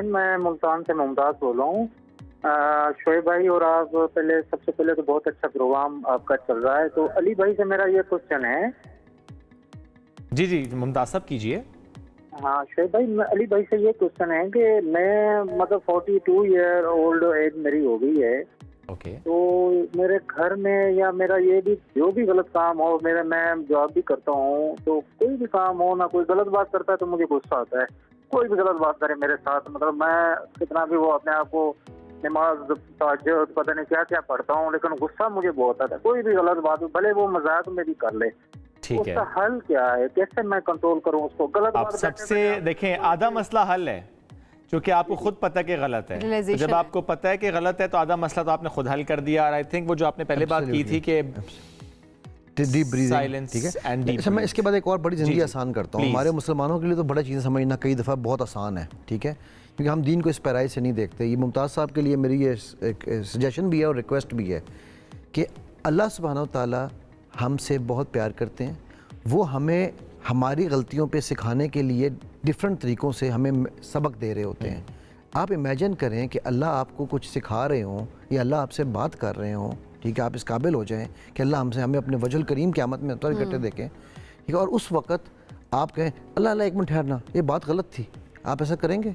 मैं मुल्तान से मुमताज़ बोल रहा हूँ। शोएब भाई और आप, सबसे पहले तो बहुत अच्छा प्रोग्राम आपका चल रहा है। तो अली भाई से मेरा ये क्वेश्चन है। जी जी मुमताज़ साहब कीजिए। हाँ शोएब भाई, अली भाई से ये क्वेश्चन है कि मैं मतलब 42 ईयर ओल्ड एज मेरी हो गई है। ओके। तो मेरे घर में या मेरा ये भी जो भी गलत काम हो, मैं जॉब भी करता हूँ, तो कोई भी काम हो ना, कोई गलत बात करता है तो मुझे गुस्सा आता है। कोई भी गलत बात करे मेरे साथ, मतलब मैं कितना भी वो अपने आप को नमाज ताज्जुद पता नहीं क्या क्या पढ़ता हूँ, लेकिन गुस्सा मुझे बहुत आता है। कोई भी गलत बात भले वो मजाक में भी कर ले, ठीक है, उसका हल क्या है? कैसे मैं कंट्रोल करूँ उसको? गलत बात सबसे देखें, आधा मसला हल है क्योंकि आपको खुद पता है कि गलत है, तो जब आपको पता है कि गलत है तो आधा मसला तो आपने खुद हल कर दिया। और आई थिंक वो जो आपने पहले बात की थी कि डीप ब्रीदिंग, ठीक है। अच्छा, मैं इसके बाद एक और बड़ी ज़िंदगी आसान करता हूँ। हमारे मुसलमानों के लिए तो बड़ा चीज़ समझना कई दफ़ा बहुत आसान है, ठीक है, क्योंकि हम दीन को इस पैराई से नहीं देखते। ये मुमताज़ साहब के लिए मेरी ये एक सजेशन भी है और रिक्वेस्ट भी है कि अल्लाह सुब्हानहू तआला हमसे बहुत प्यार करते हैं। वो हमें हमारी गलतियों पे सिखाने के लिए डिफरेंट तरीक़ों से हमें सबक दे रहे होते हैं। आप इमेजिन करें कि अल्लाह आपको कुछ सिखा रहे हों या अल्लाह आपसे बात कर रहे हों, ठीक है, आप इस काबिल हो जाएं कि अल्लाह हमें अपने वजल करीम क़यामत में उतर इकट्ठे देखें, ठीक है, और उस वक़्त आप कहें अल्लाह अल्लाह एक मिनट ठहरना, ये बात गलत थी, आप ऐसा करेंगे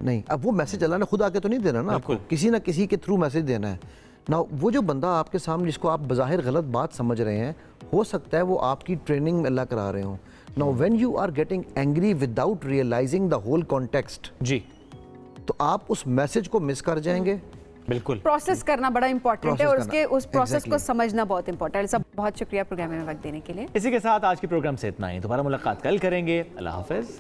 नहीं। अब वो मैसेज अल्लाह ने खुद आके तो नहीं देना ना, आपको किसी ना किसी के थ्रू मैसेज देना है ना। वो जो बंदा आपके सामने जिसको आप बज़ाहिर गलत बात समझ रहे हैं, हो सकता है वो आपकी ट्रेनिंग अल्लाह करा रहे हों। Now when you are getting angry without realizing the whole context, ji, तो आप उस मैसेज को मिस कर जाएंगे। बिल्कुल, प्रोसेस करना बड़ा इंपॉर्टेंट है और उसके उस प्रोसेस को समझना बहुत इंपॉर्टेंट है। सब बहुत शुक्रिया प्रोग्राम में वक्त देने के लिए। इसी के साथ आज के प्रोग्राम से इतना ही। दोबारा मुलाकात कल करेंगे। अल्लाह हाफिज़।